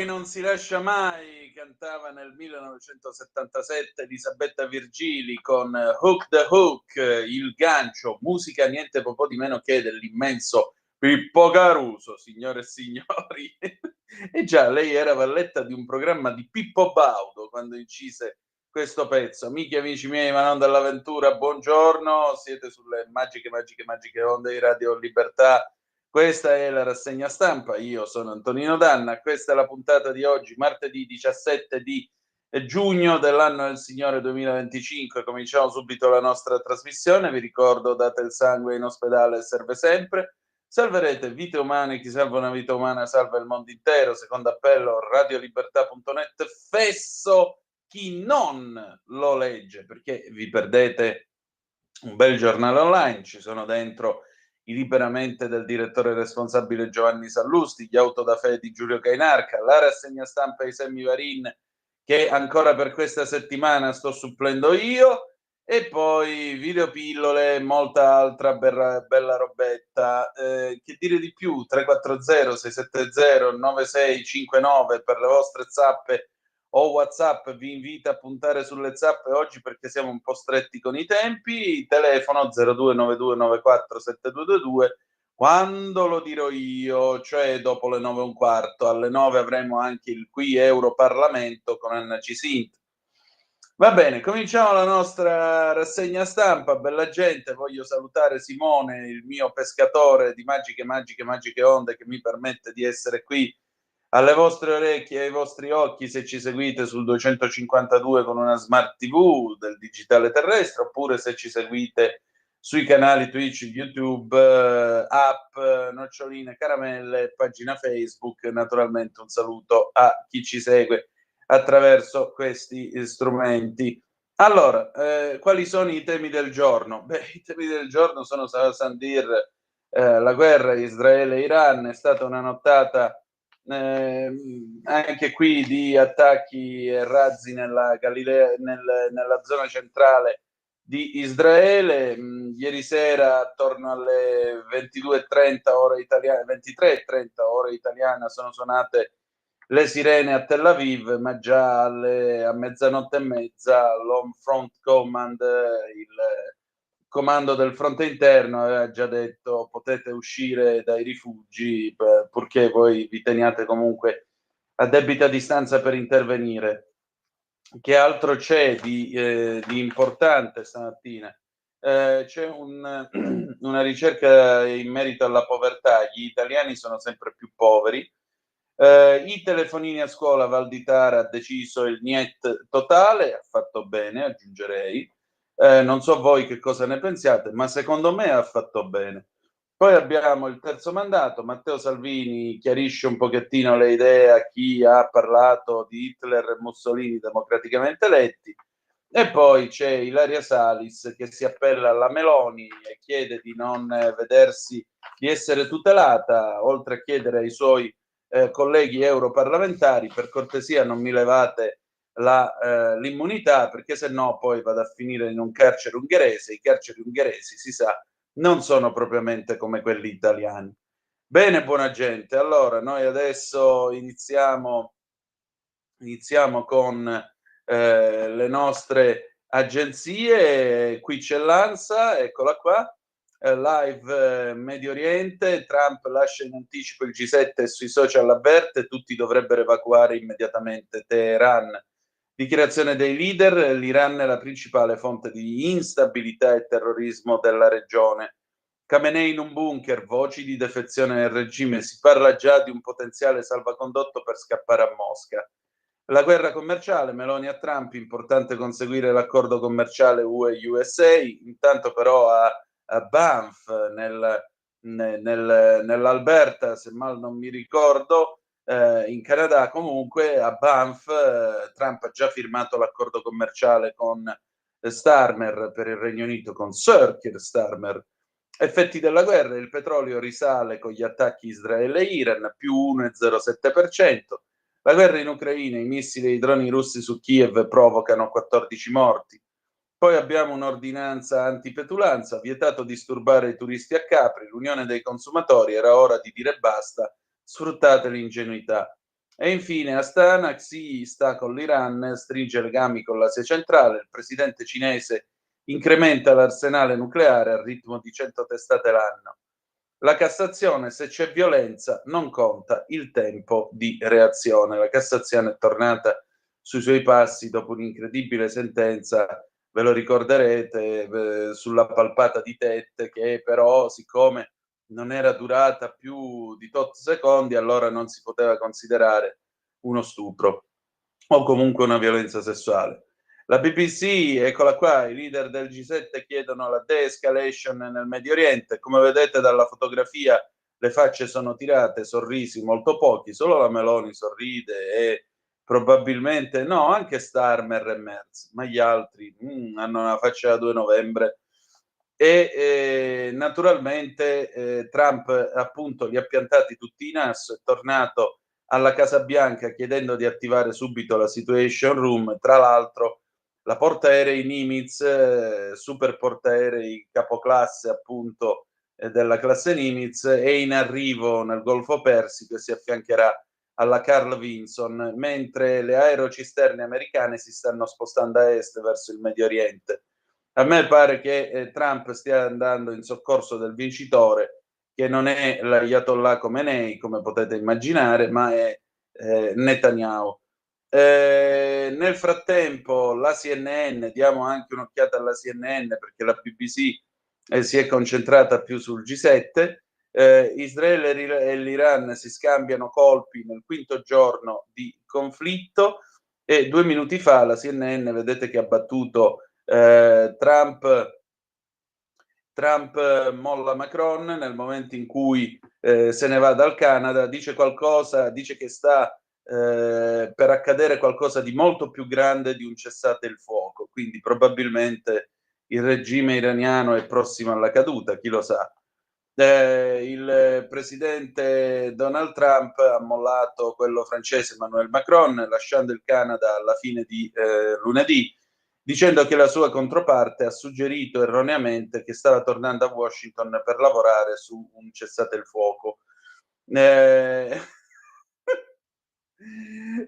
Non si lascia mai, cantava nel 1977 Elisabetta Virgili con Hook the Hook, il gancio, musica niente po' di meno che dell'immenso Pippo Caruso, signore e signori. E già, lei era valletta di un programma di Pippo Baudo quando incise questo pezzo. Amici e amici miei, ma non dall'avventura, buongiorno, siete sulle magiche onde di Radio Libertà. Questa è la rassegna stampa, io sono Antonino Danna, questa è la puntata di oggi, martedì 17 di giugno dell'anno del Signore 2025. Cominciamo subito la nostra trasmissione, vi ricordo date il sangue in ospedale serve sempre, salverete vite umane, chi salva una vita umana salva il mondo intero, secondo appello radiolibertà.net, fesso chi non lo legge, perché vi perdete un bel giornale online, ci sono dentro i Liberamente del direttore responsabile Giovanni Sallusti, gli auto da fede di Giulio Cainarca, la rassegna stampa di Sammy Varin che ancora per questa settimana sto supplendo io, e poi videopillole e molta altra bella robetta. Che dire di più? 340 670 9659 per le vostre zappe o WhatsApp. Vi invito a puntare sulle zappe oggi perché siamo un po' stretti con i tempi. Telefono 0292947222 quando lo dirò io, cioè dopo le 9:15. Alle 9 avremo anche il qui Europarlamento con Anna Cisint. Va bene, cominciamo la nostra rassegna stampa. Bella gente, voglio salutare Simone, il mio pescatore di magiche onde, che mi permette di essere qui alle vostre orecchie e ai vostri occhi se ci seguite sul 252 con una smart TV del digitale terrestre, oppure se ci seguite sui canali Twitch, YouTube, app, noccioline, caramelle, pagina Facebook. Naturalmente un saluto a chi ci segue attraverso questi strumenti. Allora, quali sono i temi del giorno? Beh, i temi del giorno sono Sandir, la guerra Israele-Iran. È stata una nottata anche qui di attacchi e razzi nella Galilea, nella zona centrale di Israele. Ieri sera attorno alle 22:30 ore italiane, 23:30 ore italiana, sono suonate le sirene a Tel Aviv, ma già a mezzanotte e mezza l'Home Front Command, il comando del fronte interno, aveva già detto potete uscire dai rifugi, purché voi vi teniate comunque a debita distanza per intervenire. Che altro c'è di importante stamattina? C'è una ricerca in merito alla povertà. Gli italiani sono sempre più poveri. I telefonini a scuola, Val di Tara ha deciso il niet totale, ha fatto bene, aggiungerei. Non so voi che cosa ne pensiate, ma secondo me ha fatto bene. Poi abbiamo il terzo mandato, Matteo Salvini chiarisce un pochettino le idee a chi ha parlato di Hitler e Mussolini democraticamente eletti. E poi c'è Ilaria Salis che si appella alla Meloni e chiede di non vedersi, di essere tutelata, oltre a chiedere ai suoi colleghi europarlamentari: per cortesia non mi levate l'immunità, perché se no poi vado a finire in un carcere ungherese. I carceri ungheresi, si sa, non sono propriamente come quelli italiani. Bene, buona gente, allora noi adesso iniziamo con le nostre agenzie. Qui c'è l'ANSA, eccola qua, live Medio Oriente, Trump lascia in anticipo il G7 e sui social avverte, tutti dovrebbero evacuare immediatamente Teheran. Dichiarazione dei leader, l'Iran è la principale fonte di instabilità e terrorismo della regione. Khamenei in un bunker, voci di defezione del regime, si parla già di un potenziale salvacondotto per scappare a Mosca. La guerra commerciale, Meloni a Trump, importante conseguire l'accordo commerciale UE-USA, intanto però a Banff, nell'Alberta, se mal non mi ricordo, in Canada comunque, a Banff, Trump ha già firmato l'accordo commerciale con Starmer per il Regno Unito, con Sir Keir Starmer. Effetti della guerra, il petrolio risale con gli attacchi Israele-Iran, più 1,07%. La guerra in Ucraina, i missili e i droni russi su Kiev provocano 14 morti. Poi abbiamo un'ordinanza antipetulanza, vietato disturbare i turisti a Capri, l'Unione dei consumatori, era ora di dire basta, sfruttate l'ingenuità. E infine Astana, Xi sta con l'Iran, stringe legami con l'Asia centrale, il presidente cinese incrementa l'arsenale nucleare al ritmo di 100 testate l'anno. La Cassazione, se c'è violenza, non conta il tempo di reazione. La Cassazione è tornata sui suoi passi dopo un'incredibile sentenza, ve lo ricorderete, sulla palpata di Tette, che però, siccome non era durata più di tot secondi, allora non si poteva considerare uno stupro o comunque una violenza sessuale. La BBC, eccola qua, i leader del G7 chiedono la de-escalation nel Medio Oriente. Come vedete dalla fotografia, le facce sono tirate, sorrisi molto pochi, solo la Meloni sorride e probabilmente, no, anche Starmer e Merz, ma gli altri hanno una faccia da 2 novembre. E naturalmente Trump appunto li ha piantati tutti in asso, è tornato alla Casa Bianca chiedendo di attivare subito la Situation Room. Tra l'altro la portaerei Nimitz, super portaerei capoclasse appunto della classe Nimitz, è in arrivo nel Golfo Persico e si affiancherà alla Carl Vinson, mentre le aerocisterne americane si stanno spostando a est verso il Medio Oriente. A me pare che Trump stia andando in soccorso del vincitore, che non è l'Ayatollah Khomeini, come potete immaginare, ma è Netanyahu. Nel frattempo la CNN, diamo anche un'occhiata alla CNN perché la BBC si è concentrata più sul G7. Israele e l'Iran si scambiano colpi nel quinto giorno di conflitto e 2 minuti fa la CNN, vedete che ha battuto Trump molla Macron nel momento in cui se ne va dal Canada, dice qualcosa, dice che sta per accadere qualcosa di molto più grande di un cessate il fuoco, quindi probabilmente il regime iraniano è prossimo alla caduta, chi lo sa. Il presidente Donald Trump ha mollato quello francese Emmanuel Macron, lasciando il Canada alla fine di lunedì, dicendo che la sua controparte ha suggerito erroneamente che stava tornando a Washington per lavorare su un cessate il fuoco.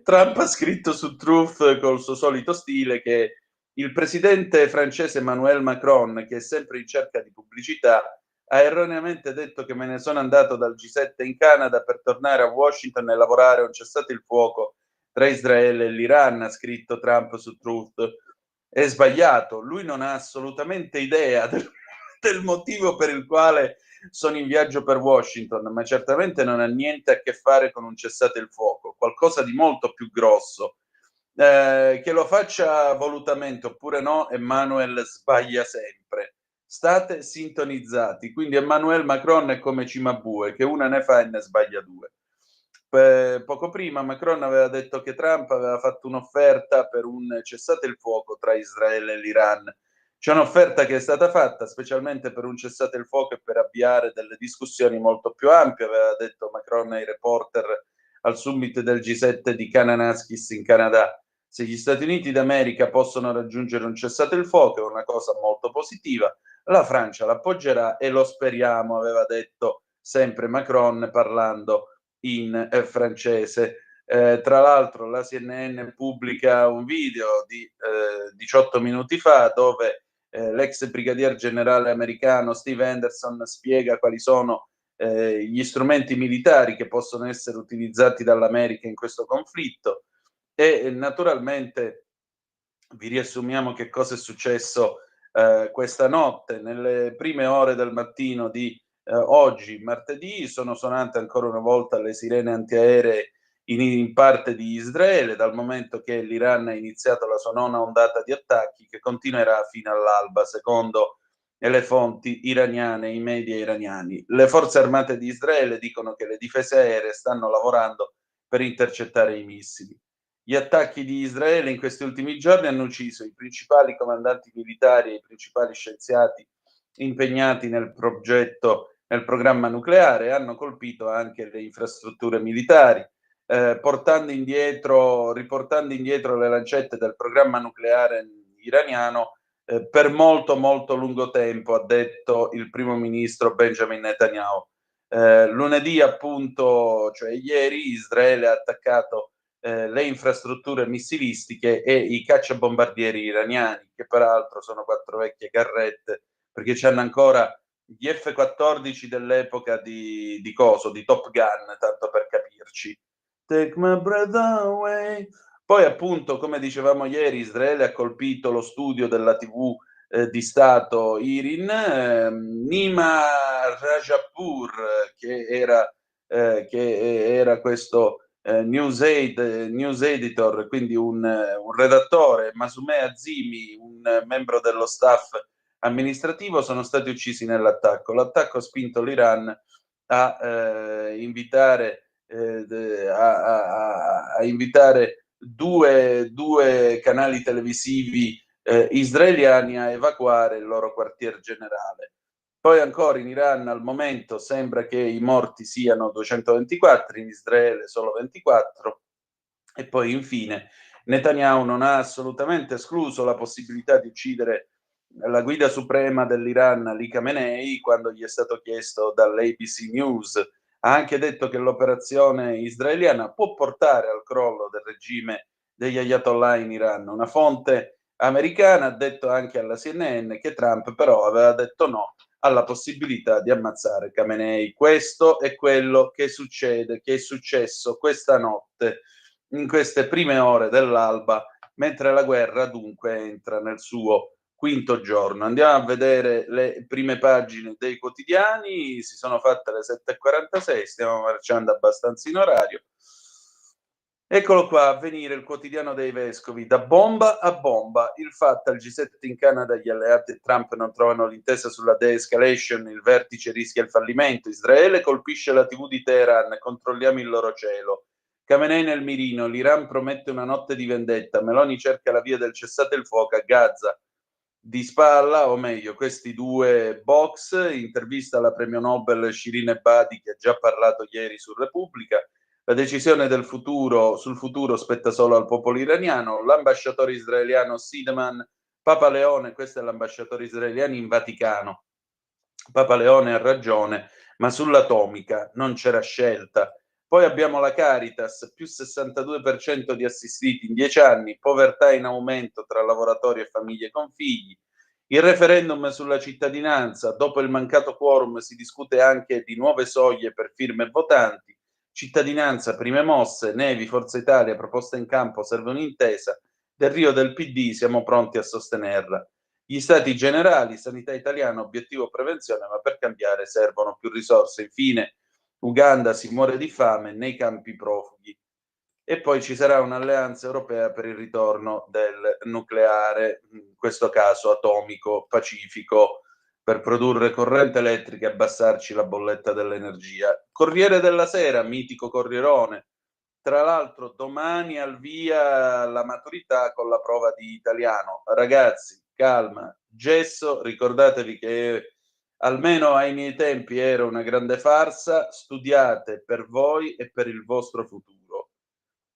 Trump ha scritto su Truth col suo solito stile che il presidente francese Emmanuel Macron, che è sempre in cerca di pubblicità, ha erroneamente detto che me ne sono andato dal G7 in Canada per tornare a Washington e lavorare a un cessate il fuoco tra Israele e l'Iran, ha scritto Trump su Truth. È sbagliato, lui non ha assolutamente idea del motivo per il quale sono in viaggio per Washington, ma certamente non ha niente a che fare con un cessate il fuoco, qualcosa di molto più grosso. Che lo faccia volutamente oppure no, Emmanuel sbaglia sempre. State sintonizzati, quindi Emmanuel Macron è come Cimabue, che una ne fa e ne sbaglia due. Poco prima Macron aveva detto che Trump aveva fatto un'offerta per un cessate il fuoco tra Israele e l'Iran. C'è un'offerta che è stata fatta specialmente per un cessate il fuoco e per avviare delle discussioni molto più ampie, aveva detto Macron ai reporter al summit del G7 di Kananaskis in Canada. Se gli Stati Uniti d'America possono raggiungere un cessate il fuoco è una cosa molto positiva, la Francia l'appoggerà e lo speriamo, aveva detto sempre Macron parlando in francese. Tra l'altro la CNN pubblica un video di 18 minuti fa dove l'ex brigadier generale americano Steve Anderson spiega quali sono gli strumenti militari che possono essere utilizzati dall'America in questo conflitto e naturalmente vi riassumiamo che cosa è successo questa notte. Nelle prime ore del mattino di oggi, martedì, sono suonate ancora una volta le sirene antiaeree in parte di Israele, dal momento che l'Iran ha iniziato la sua nona ondata di attacchi che continuerà fino all'alba, secondo le fonti iraniane, i media iraniani. Le forze armate di Israele dicono che le difese aeree stanno lavorando per intercettare i missili. Gli attacchi di Israele in questi ultimi giorni hanno ucciso i principali comandanti militari e i principali scienziati impegnati nel progetto, nel programma nucleare, e hanno colpito anche le infrastrutture militari, riportando indietro le lancette del programma nucleare iraniano per molto molto lungo tempo, ha detto il primo ministro Benjamin Netanyahu. Lunedì, appunto, cioè ieri, Israele ha attaccato le infrastrutture missilistiche e i cacciabombardieri iraniani, che peraltro sono 4 vecchie carrette, perché c'hanno ancora gli F-14 dell'epoca di Top Gun, tanto per capirci. Take my breath away. Poi, appunto, come dicevamo ieri, Israele ha colpito lo studio della TV di Stato Irin, Nima Rajapur, che era questo news editor, quindi un redattore, Masumeh Azimi, un membro dello staff amministrativo, sono stati uccisi nell'attacco. L'attacco ha spinto l'Iran a invitare a invitare due canali televisivi israeliani a evacuare il loro quartier generale. Poi ancora in Iran al momento sembra che i morti siano 224, in Israele solo 24. E poi infine Netanyahu non ha assolutamente escluso la possibilità di uccidere la guida suprema dell'Iran, Ali Khamenei, quando gli è stato chiesto dall'ABC News. Ha anche detto che l'operazione israeliana può portare al crollo del regime degli Ayatollah in Iran. Una fonte americana ha detto anche alla CNN che Trump però aveva detto no alla possibilità di ammazzare Khamenei. Questo è quello che succede, che è successo questa notte, in queste prime ore dell'alba, mentre la guerra dunque entra nel suo quinto giorno. Andiamo a vedere le prime pagine dei quotidiani, si sono fatte le 7:46, stiamo marciando abbastanza in orario. Eccolo qua, a venire il quotidiano dei vescovi, da bomba a bomba, il fatto al G7 in Canada, gli alleati e Trump non trovano l'intesa sulla de-escalation, il vertice rischia il fallimento, Israele colpisce la TV di Teheran, controlliamo il loro cielo. Khamenei nel mirino, l'Iran promette una notte di vendetta, Meloni cerca la via del cessate il fuoco a Gaza, di spalla, o meglio, questi due box, intervista alla premio Nobel Shirin Ebadi che ha già parlato ieri su Repubblica, la decisione sul futuro spetta solo al popolo iraniano, l'ambasciatore israeliano Sideman, Papa Leone, questo è l'ambasciatore israeliano in Vaticano, Papa Leone ha ragione, ma sull'atomica non c'era scelta. Poi abbiamo la Caritas, più 62% di assistiti in 10 anni, povertà in aumento tra lavoratori e famiglie con figli. Il referendum sulla cittadinanza, dopo il mancato quorum si discute anche di nuove soglie per firme e votanti. Cittadinanza, prime mosse, Nevi, Forza Italia, proposta in campo, serve un'intesa. Del Rio del PD siamo pronti a sostenerla. Gli stati generali, sanità italiana, obiettivo prevenzione, ma per cambiare servono più risorse. Infine, Uganda si muore di fame nei campi profughi. E poi ci sarà un'alleanza europea per il ritorno del nucleare, in questo caso atomico, pacifico, per produrre corrente elettrica e abbassarci la bolletta dell'energia. Corriere della Sera, mitico Corrierone. Tra l'altro domani al via la maturità con la prova di italiano. Ragazzi, calma, gesso, ricordatevi che almeno ai miei tempi era una grande farsa, studiate per voi e per il vostro futuro,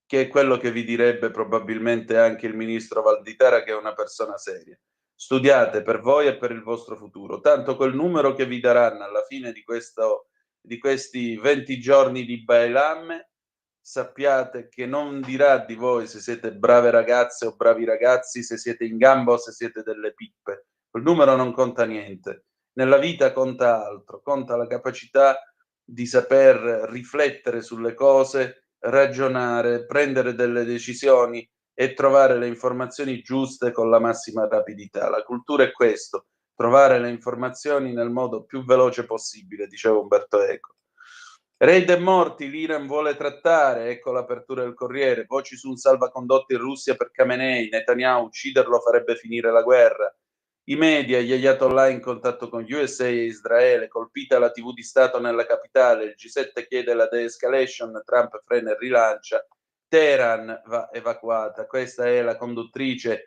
che è quello che vi direbbe probabilmente anche il ministro Valditara, che è una persona seria. Studiate per voi e per il vostro futuro, tanto quel numero che vi daranno alla fine di questi 20 giorni di Bailam, sappiate che non dirà di voi se siete brave ragazze o bravi ragazzi, se siete in gamba o se siete delle pippe. Quel numero non conta niente. Nella vita conta altro, conta la capacità di saper riflettere sulle cose, ragionare, prendere delle decisioni e trovare le informazioni giuste con la massima rapidità. La cultura è questo, trovare le informazioni nel modo più veloce possibile, diceva Umberto Eco. Raid e morti, l'Iran vuole trattare, ecco l'apertura del Corriere, voci su un salvacondotti in Russia per Khamenei, Netanyahu ucciderlo farebbe finire la guerra. I media, gli ayatollah in contatto con USA e Israele, colpita la TV di Stato nella capitale, il G7 chiede la de-escalation, Trump frena e rilancia, Teheran va evacuata. Questa è la conduttrice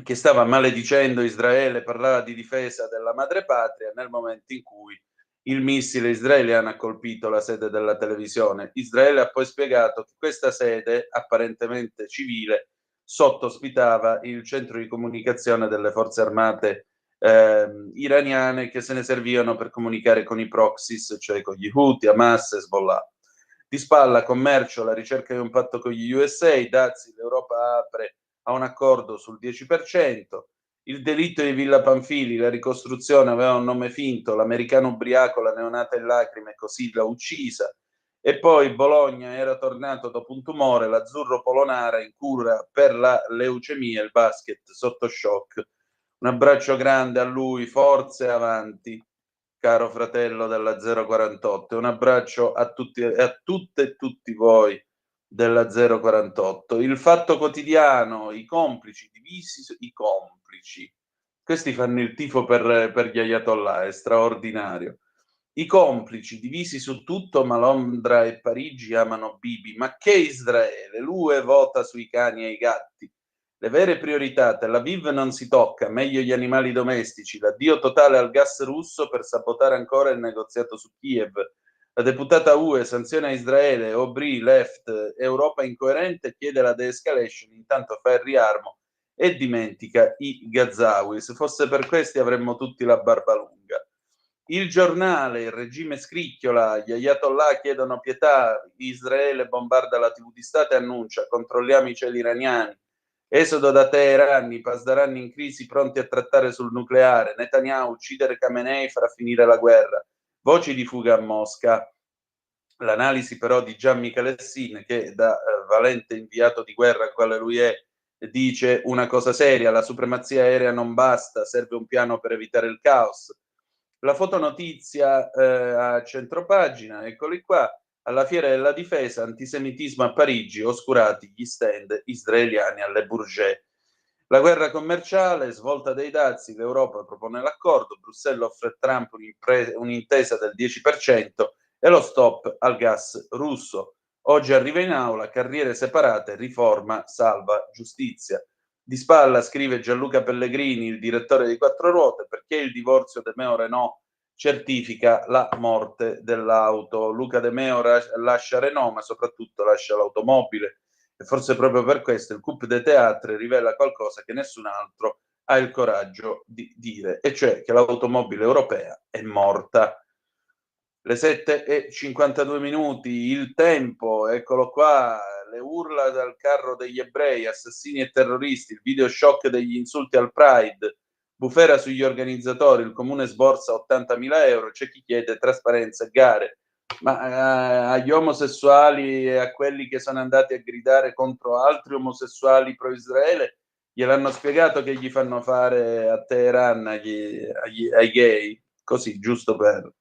che stava maledicendo Israele, parlava di difesa della madrepatria nel momento in cui il missile israeliano ha colpito la sede della televisione. Israele ha poi spiegato che questa sede, apparentemente civile, sotto ospitava il centro di comunicazione delle forze armate iraniane che se ne servivano per comunicare con i proxies, cioè con gli Houthi, Hamas e Hezbollah. Di spalla, commercio, la ricerca di un patto con gli USA, dazi, l'Europa apre a un accordo sul 10%, il delitto di Villa Pamphili, la ricostruzione aveva un nome finto, l'americano ubriaco, la neonata in lacrime, così l'ha uccisa, e poi Bologna era tornato dopo un tumore, l'azzurro Polonara in cura per la leucemia, il basket sotto shock. Un abbraccio grande a lui, forze avanti, caro fratello della 048, e un abbraccio a tutti, a tutte e tutti voi della 048. Il Fatto Quotidiano, i complici divisi, i complici. Questi fanno il tifo per gli Ayatollah, è straordinario. I complici divisi su tutto, ma Londra e Parigi amano Bibi. Ma che Israele? L'UE vota sui cani e i gatti. Le vere priorità, Tel Aviv non si tocca, meglio gli animali domestici, l'addio totale al gas russo per sabotare ancora il negoziato su Kiev. La deputata UE sanziona Israele, Aubry, Left, Europa incoerente, chiede la de-escalation, intanto fa il riarmo e dimentica i Gazawi. Se fosse per questi avremmo tutti la barba lunga. Il Giornale, il regime scricchiola, gli Ayatollah chiedono pietà, Israele bombarda la TV di Stato e annuncia controlliamo i cieli iraniani. Esodo da Teheran, i pasdaran in crisi pronti a trattare sul nucleare, Netanyahu uccidere Khamenei farà finire la guerra, voci di fuga a Mosca. L'analisi però di Gian Michelessin, che da valente inviato di guerra quale lui è, dice una cosa seria, la supremazia aerea non basta, serve un piano per evitare il caos. La fotonotizia a centropagina, eccoli qua, alla Fiera della Difesa, antisemitismo a Parigi, oscurati gli stand israeliani alle Bourget. La guerra commerciale, svolta dei dazi, l'Europa propone l'accordo, Bruxelles offre a Trump un'intesa del 10% e lo stop al gas russo. Oggi arriva in aula, carriere separate, riforma, salva, giustizia. Di spalla scrive Gianluca Pellegrini, il direttore di Quattro Ruote, perché il divorzio De Meo Renault certifica la morte dell'auto. Luca De Meo lascia Renault, ma soprattutto lascia l'automobile. E forse proprio per questo il Coup de Théâtre rivela qualcosa che nessun altro ha il coraggio di dire, e cioè che l'automobile europea è morta. Le 7:52 minuti, il tempo, eccolo qua, le urla dal carro degli ebrei, assassini e terroristi, il video shock degli insulti al Pride, bufera sugli organizzatori, il comune sborsa 80.000 euro, c'è chi chiede trasparenza e gare, ma agli omosessuali e a quelli che sono andati a gridare contro altri omosessuali pro-Israele, gliel'hanno spiegato che gli fanno fare a Teheran ai gay, così, giusto per...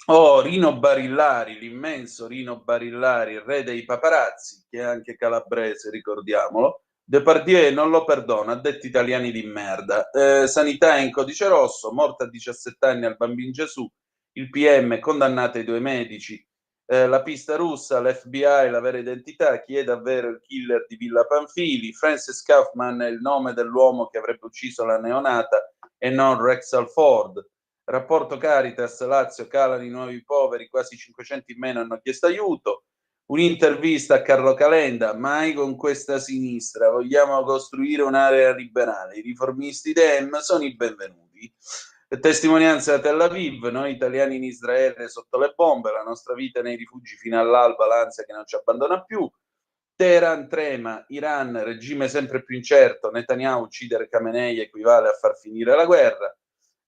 Oh, Rino Barillari, l'immenso Rino Barillari, il re dei paparazzi, che è anche calabrese, ricordiamolo. Depardieu non lo perdona, ha detto italiani di merda. Sanità in codice rosso, morta a 17 anni al bambino Gesù, il PM condannato ai 2 medici. La pista russa, l'FBI, la vera identità, chi è davvero il killer di Villa Pamphili. Francis Kaufman è il nome dell'uomo che avrebbe ucciso la neonata e non Rexal Ford. Rapporto Caritas, Lazio, calano i nuovi poveri, quasi 500 in meno hanno chiesto aiuto. Un'intervista a Carlo Calenda, mai con questa sinistra, vogliamo costruire un'area liberale, i riformisti Dem sono i benvenuti. Testimonianza da Tel Aviv, noi italiani in Israele sotto le bombe, la nostra vita nei rifugi fino all'alba, l'ansia che non ci abbandona più. Teheran trema, Iran, regime sempre più incerto, Netanyahu uccidere Khamenei equivale a far finire la guerra.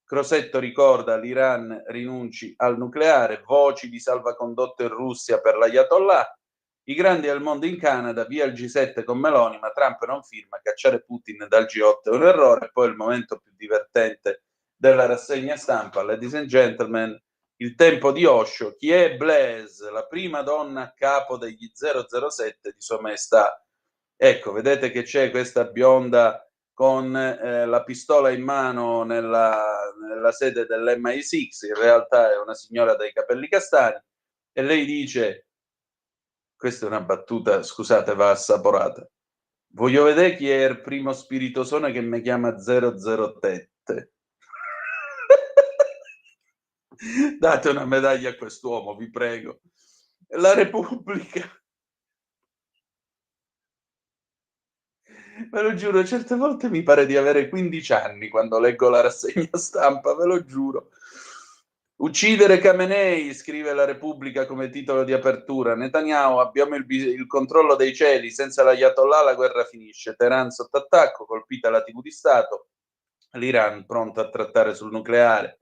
Crosetto ricorda l'Iran rinunci al nucleare, voci di salvacondotto in Russia per l'Ayatollah, i grandi del mondo in Canada, via il G7 con Meloni, ma Trump non firma, cacciare Putin dal G8 è un errore. Poi il momento più divertente della rassegna stampa, ladies and gentlemen, il tempo di Osho, chi è Blaise, la prima donna a capo degli 007 di Sua Maestà. Ecco, vedete che c'è questa bionda con la pistola in mano nella sede dell'MI6, in realtà è una signora dai capelli castani, e lei dice, questa è una battuta, scusate, va assaporata, voglio vedere chi è il primo spiritosone che mi chiama 007. Date una medaglia a quest'uomo, vi prego. La Repubblica. Ve lo giuro, certe volte mi pare di avere 15 anni quando leggo la rassegna stampa, ve lo giuro. Uccidere Khamenei, scrive la Repubblica come titolo di apertura. Netanyahu, abbiamo il controllo dei cieli, senza l'Ayatollah la guerra finisce. Teheran sotto attacco, colpita la TV di Stato. L'Iran pronto a trattare sul nucleare.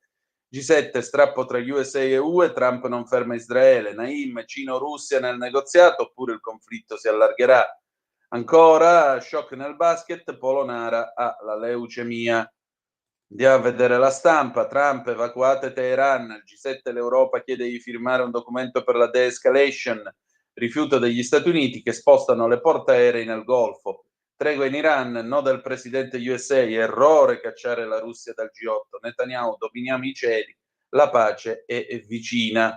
G7, strappo tra USA e UE, Trump non ferma Israele. Naim, Cina-Russia nel negoziato, oppure il conflitto si allargherà. Ancora, shock nel basket, Polonara ha la leucemia. Andiamo a vedere la stampa. Trump, evacuate Teheran. Il G7, l'Europa chiede di firmare un documento per la de-escalation. Rifiuto degli Stati Uniti che spostano le portaerei nel Golfo. Tregua in Iran, no del presidente USA, errore cacciare la Russia dal G8. Netanyahu, dominiamo i cieli, la pace è vicina.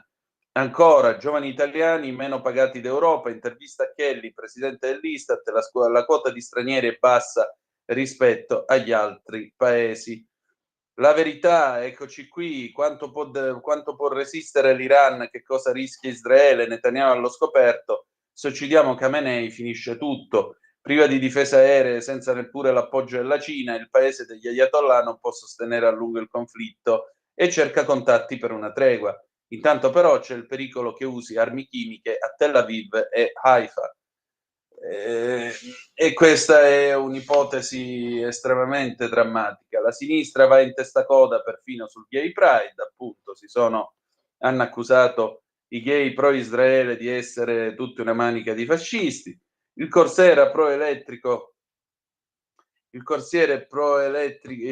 Ancora, giovani italiani meno pagati d'Europa, intervista a Kelly, presidente dell'Istat, la quota di stranieri è bassa rispetto agli altri paesi. La verità, eccoci qui, quanto può resistere l'Iran, che cosa rischia Israele, Netanyahu allo scoperto, se uccidiamo Khamenei finisce tutto, priva di difese aeree, senza neppure l'appoggio della Cina, il paese degli Ayatollah non può sostenere a lungo il conflitto e cerca contatti per una tregua. Intanto però c'è il pericolo che usi armi chimiche a Tel Aviv e Haifa. E questa è un'ipotesi estremamente drammatica. La sinistra va in testa coda perfino sul gay pride, appunto, hanno accusato i gay pro-Israele di essere tutti una manica di fascisti. Il Corsera pro-elettrico il Corsera pro-elettrico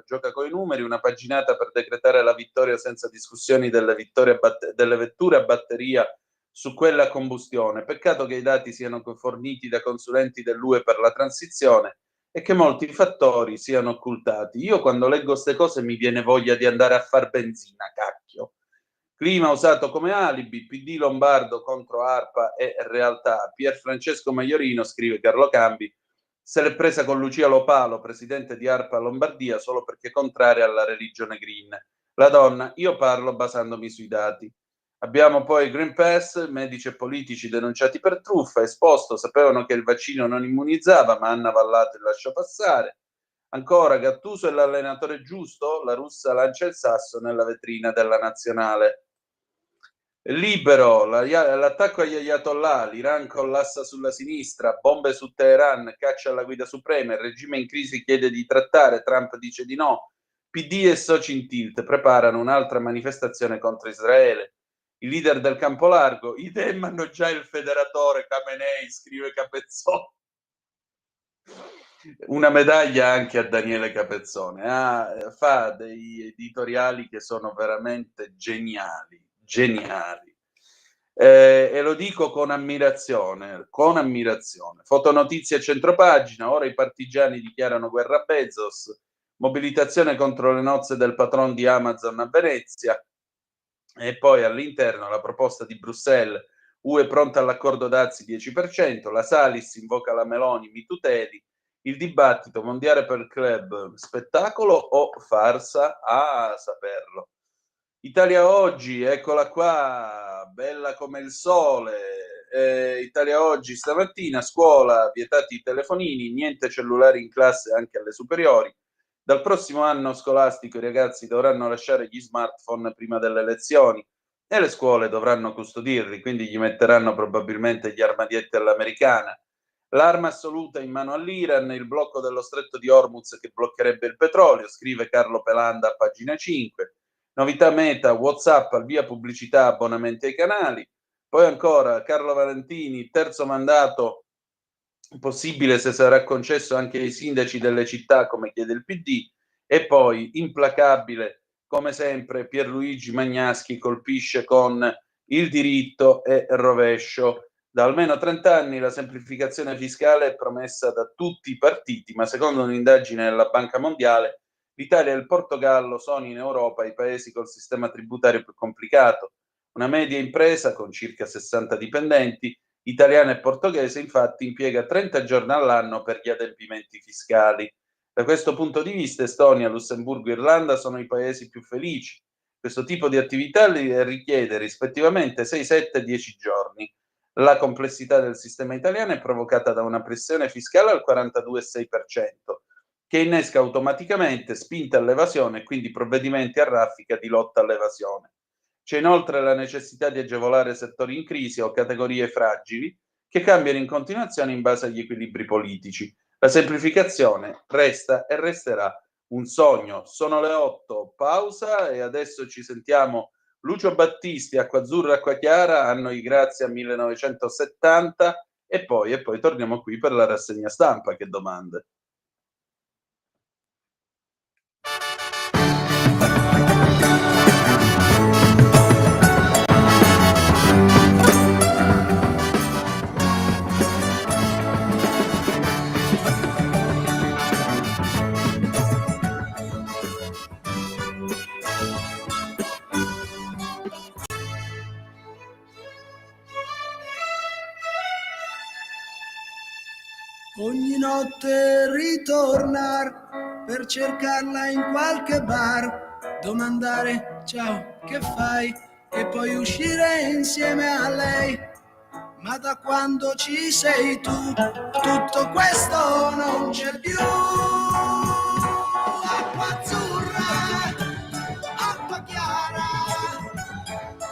gioca coi numeri, una paginata per decretare la vittoria senza discussioni delle vetture a batteria su quella a combustione. Peccato che i dati siano forniti da consulenti dell'UE per la transizione e che molti fattori siano occultati. Io quando leggo queste cose mi viene voglia di andare a far benzina, cacchio. Clima usato come alibi, PD Lombardo contro ARPA e realtà. Pier Francesco Maiorino, scrive Carlo Cambi, se l'è presa con Lucia Lopalo, presidente di ARPA Lombardia, solo perché contraria alla religione green. La donna, io parlo basandomi sui dati. Abbiamo poi Green Pass, medici e politici denunciati per truffa, esposto, sapevano che il vaccino non immunizzava, ma hanno avallato il lascia passare. Ancora, Gattuso è l'allenatore giusto? La russa lancia il sasso nella vetrina della nazionale. Libero, l'attacco agli Ayatollah, l'Iran collassa sulla sinistra, bombe su Teheran, caccia alla guida suprema, il regime in crisi chiede di trattare, Trump dice di no, PD e soci in tilt preparano un'altra manifestazione contro Israele. I leader del campo largo, i Dem hanno già il federatore Khamenei, scrive Capezzone. Una medaglia anche a Daniele Capezzone, fa degli editoriali che sono veramente geniali. E lo dico con ammirazione. Fotonotizia a centropagina, ora i partigiani dichiarano guerra a Bezos, mobilitazione contro le nozze del patron di Amazon a Venezia, e poi all'interno la proposta di Bruxelles, UE pronta all'accordo dazi 10%, la Salis invoca la Meloni, mi tuteli, il dibattito mondiale per il club, spettacolo o farsa? A saperlo. Italia Oggi, eccola qua, bella come il sole. Italia Oggi stamattina, scuola, vietati i telefonini, niente cellulari in classe anche alle superiori. Dal prossimo anno scolastico i ragazzi dovranno lasciare gli smartphone prima delle lezioni e le scuole dovranno custodirli, quindi gli metteranno probabilmente gli armadietti all'americana. L'arma assoluta in mano all'Iran, il blocco dello stretto di Hormuz che bloccherebbe il petrolio, scrive Carlo Pelanda a pagina 5. Novità Meta, WhatsApp, al via pubblicità, abbonamenti ai canali. Poi ancora Carlo Valentini, terzo mandato possibile se sarà concesso anche ai sindaci delle città come chiede il PD. E poi implacabile come sempre Pierluigi Magnaschi colpisce con il diritto e rovescio. Da almeno 30 anni la semplificazione fiscale è promessa da tutti i partiti, ma secondo un'indagine della Banca Mondiale l'Italia e il Portogallo sono in Europa i paesi col sistema tributario più complicato. Una media impresa con circa 60 dipendenti, italiana e portoghese, infatti impiega 30 giorni all'anno per gli adempimenti fiscali. Da questo punto di vista Estonia, Lussemburgo e Irlanda sono i paesi più felici. Questo tipo di attività richiede rispettivamente 6, 7 e 10 giorni. La complessità del sistema italiano è provocata da una pressione fiscale al 42,6%, che innesca automaticamente spinte all'evasione e quindi provvedimenti a raffica di lotta all'evasione. C'è inoltre la necessità di agevolare settori in crisi o categorie fragili che cambiano in continuazione in base agli equilibri politici. La semplificazione resta e resterà un sogno. Sono le 8, pausa e adesso ci sentiamo Lucio Battisti, Acqua Azzurra, Acqua Chiara, a noi grazie a 1970 e poi torniamo qui per la rassegna stampa. Che domande. Ogni notte ritornar per cercarla in qualche bar, domandare ciao che fai e poi uscire insieme a lei. Ma da quando ci sei tu, tutto questo non c'è più. Acqua azzurra, acqua chiara,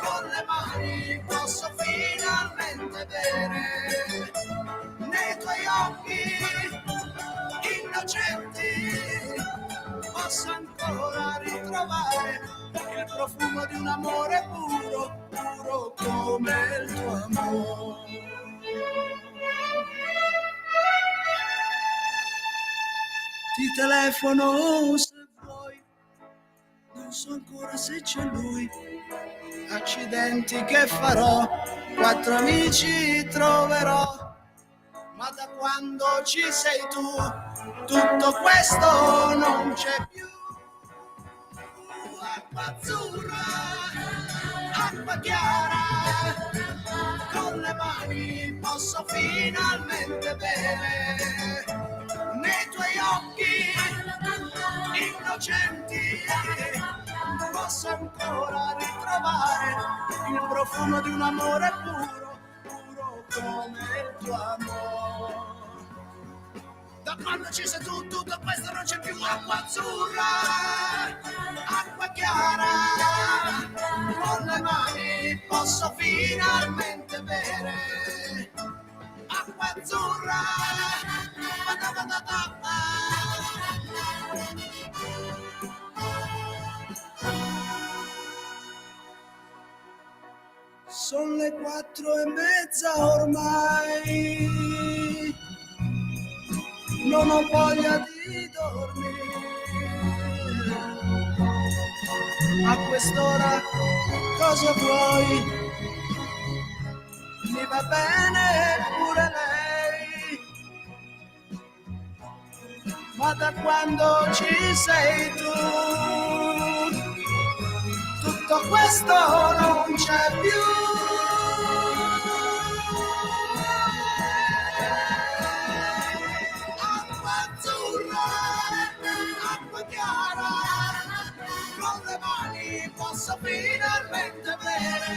con le mani posso finalmente bere nei tuoi occhi innocenti, posso ancora ritrovare il profumo di un amore puro, puro come il tuo amore. Ti telefono se vuoi, non so ancora se c'è lui. Accidenti che farò, 4 amici troverò. Ma da quando ci sei tu, tutto questo non c'è più. Acqua azzurra, acqua chiara, con le mani posso finalmente bere nei tuoi occhi innocenti, posso ancora ritrovare il profumo di un amore puro, puro come il tuo amore. Da quando ci sei tu, tutto questo non c'è più. Acqua azzurra, acqua chiara, con le mani posso finalmente bere. Acqua azzurra, sono le 4:30 ormai, non ho voglia di dormire. A quest'ora cosa vuoi? Mi va bene pure lei, ma da quando ci sei tu, tutto questo non c'è più. Acqua azzurra, acqua chiara, con le mani posso finalmente bere.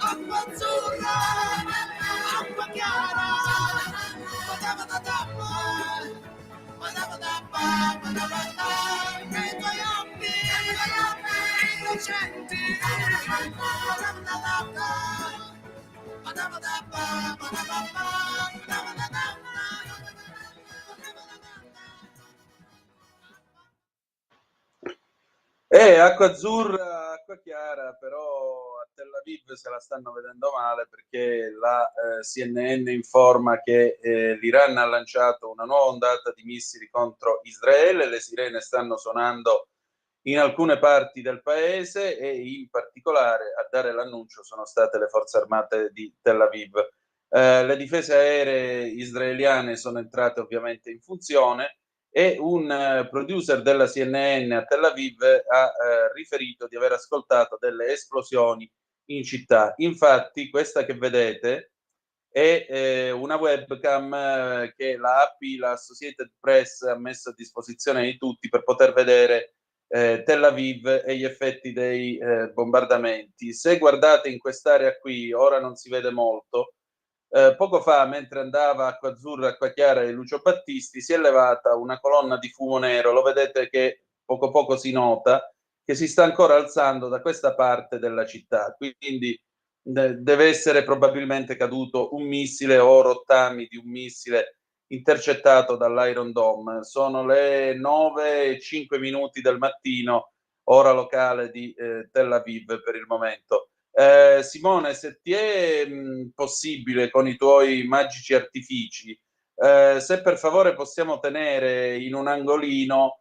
Acqua azzurra, acqua chiara, nei tuoi occhi innocenti, Acqua azzurra, acqua chiara, però a Tel Aviv se la stanno vedendo male perché la CNN informa che l'Iran ha lanciato una nuova ondata di missili contro Israele, le sirene stanno suonando in alcune parti del paese e in particolare a dare l'annuncio sono state le forze armate di Tel Aviv. Le difese aeree israeliane sono entrate ovviamente in funzione e un producer della CNN a Tel Aviv ha riferito di aver ascoltato delle esplosioni in città. Infatti questa che vedete è una webcam che la API, la Associated Press, ha messo a disposizione di tutti per poter vedere Tel Aviv e gli effetti dei bombardamenti. Se guardate in quest'area qui, ora non si vede molto, poco fa, mentre andava Acqua Azzurra, Acqua Chiara e Lucio Battisti, si è levata una colonna di fumo nero, lo vedete che poco poco si nota, che si sta ancora alzando da questa parte della città, quindi deve essere probabilmente caduto un missile o rottami di un missile intercettato dall'Iron Dome. Sono le 9:05 del mattino, ora locale di Tel Aviv per il momento. Simone, se ti è possibile con i tuoi magici artifici, se per favore possiamo tenere in un angolino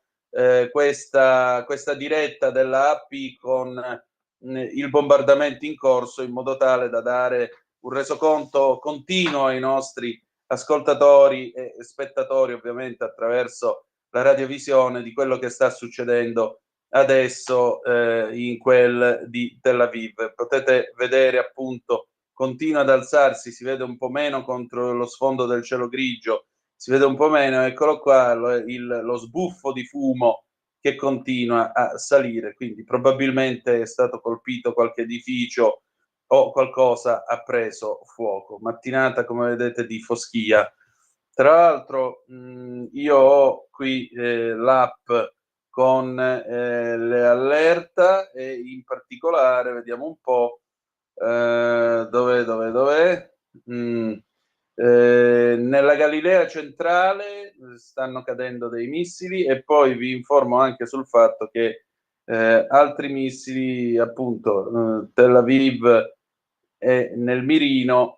questa diretta della AP con il bombardamento in corso, in modo tale da dare un resoconto continuo ai nostri ascoltatori e spettatori, ovviamente attraverso la radiovisione, di quello che sta succedendo adesso in quel di Tel Aviv. Potete vedere appunto, continua ad alzarsi, si vede un po' meno contro lo sfondo del cielo grigio, si vede un po' meno, eccolo qua, lo sbuffo di fumo che continua a salire, quindi probabilmente è stato colpito qualche edificio o qualcosa ha preso fuoco. Mattinata, come vedete, di foschia. Tra l'altro io ho qui l'app con le allerta e in particolare, vediamo un po', dov'è? Nella Galilea centrale stanno cadendo dei missili e poi vi informo anche sul fatto che altri missili, appunto, Tel Aviv e nel mirino.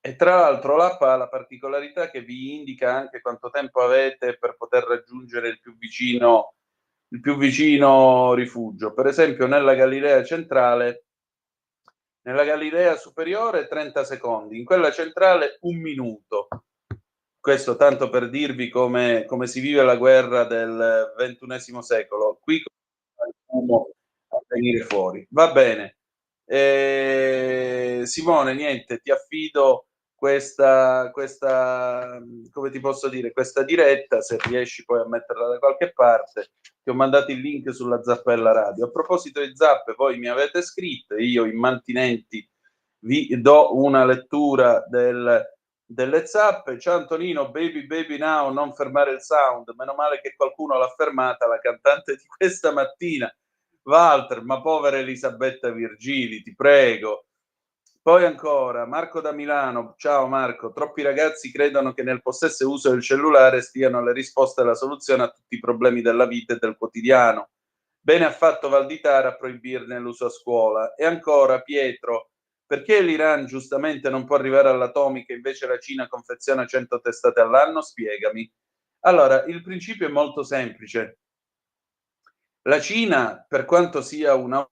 E tra l'altro l'app ha la particolarità che vi indica anche quanto tempo avete per poter raggiungere il più vicino rifugio. Per esempio nella Galilea centrale, nella Galilea superiore 30 secondi, in quella centrale 1 minuto. Questo tanto per dirvi come si vive la guerra del XXI secolo. Qui il fumo a venire fuori. Va bene. Simone, niente, ti affido questa, come ti posso dire, questa diretta, se riesci poi a metterla da qualche parte. Ti ho mandato il link sulla Zappella Radio. A proposito di zappe, voi mi avete scritto, io immantinenti vi do una lettura delle zappe. Ciao Antonino, baby baby now, non fermare il sound. Meno male che qualcuno l'ha fermata, la cantante di questa mattina. Walter, ma povera Elisabetta Virgili, ti prego. Poi ancora, Marco da Milano, ciao Marco, troppi ragazzi credono che nel possesso e uso del cellulare stiano le risposte e la soluzione a tutti i problemi della vita e del quotidiano. Bene ha fatto Valditara a proibirne l'uso a scuola. E ancora, Pietro, perché l'Iran giustamente non può arrivare all'atomica e invece la Cina confeziona 100 testate all'anno? Spiegami. Allora, il principio è molto semplice. La Cina, per quanto sia una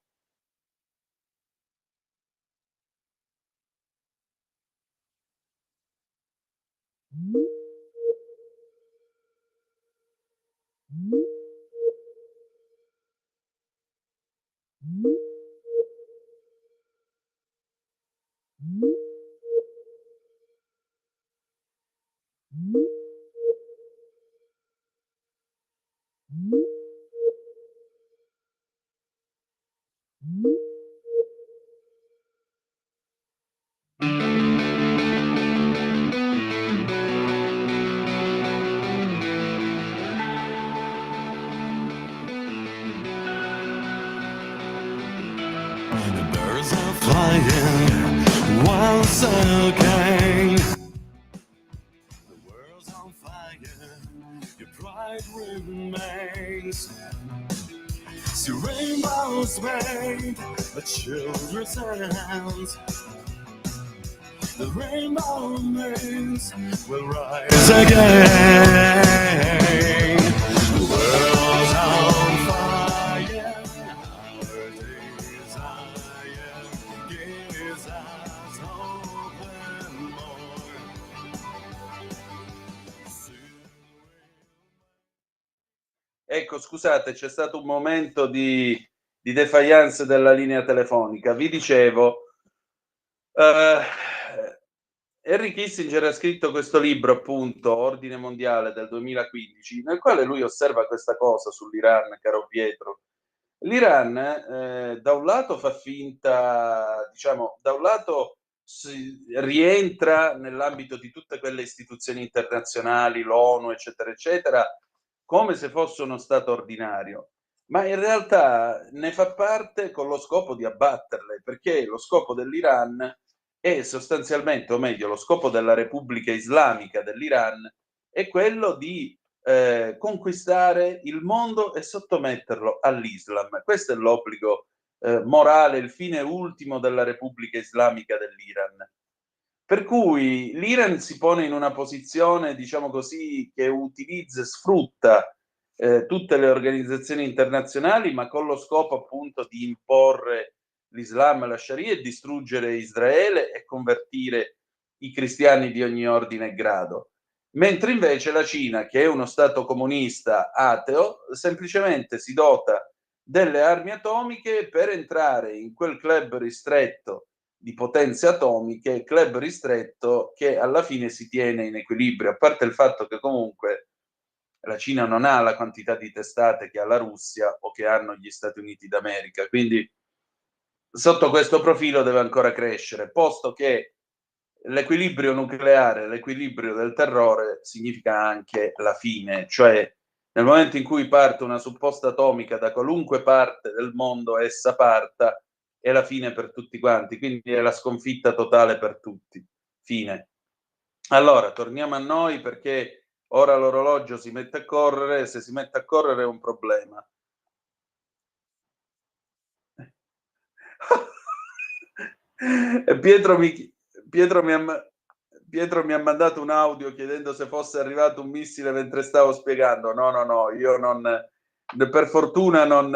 Birds are flying once again. The world's on fire, your pride remains. See rainbows made by children's hands. The rainbow remains will rise again. The world's on fire. Our desire gives us hope and more. Ecco, scusate, c'è stato un momento di defaillance della linea telefonica. Vi dicevo, è Henry Kissinger ha scritto questo libro, appunto, Ordine Mondiale del 2015, nel quale lui osserva questa cosa sull'Iran, caro Pietro. L'Iran, da un lato fa finta, diciamo, da un lato rientra nell'ambito di tutte quelle istituzioni internazionali, l'ONU, eccetera, eccetera, come se fosse uno Stato ordinario, ma in realtà ne fa parte con lo scopo di abbatterle, perché lo scopo dell'Iran è sostanzialmente, o meglio, lo scopo della Repubblica Islamica dell'Iran è quello di conquistare il mondo e sottometterlo all'Islam. Questo è l'obbligo morale, il fine ultimo della Repubblica Islamica dell'Iran. Per cui l'Iran si pone in una posizione, diciamo così, che utilizza, sfrutta tutte le organizzazioni internazionali, ma con lo scopo appunto di imporre l'Islam, la Sharia e distruggere Israele e convertire i cristiani di ogni ordine e grado. Mentre invece la Cina, che è uno Stato comunista ateo, semplicemente si dota delle armi atomiche per entrare in quel club ristretto di potenze atomiche, club ristretto che alla fine si tiene in equilibrio, a parte il fatto che comunque la Cina non ha la quantità di testate che ha la Russia o che hanno gli Stati Uniti d'America, quindi sotto questo profilo deve ancora crescere, posto che l'equilibrio nucleare, l'equilibrio del terrore significa anche la fine, cioè nel momento in cui parte una supposta atomica da qualunque parte del mondo essa parta, è la fine per tutti quanti, quindi è la sconfitta totale per tutti. Fine. Allora, torniamo a noi perché ora l'orologio si mette a correre, se si mette a correre è un problema. Pietro mi, Pietro mi ha, Pietro mi ha mandato un audio chiedendo se fosse arrivato un missile mentre stavo spiegando. No, no, no, io non, per fortuna non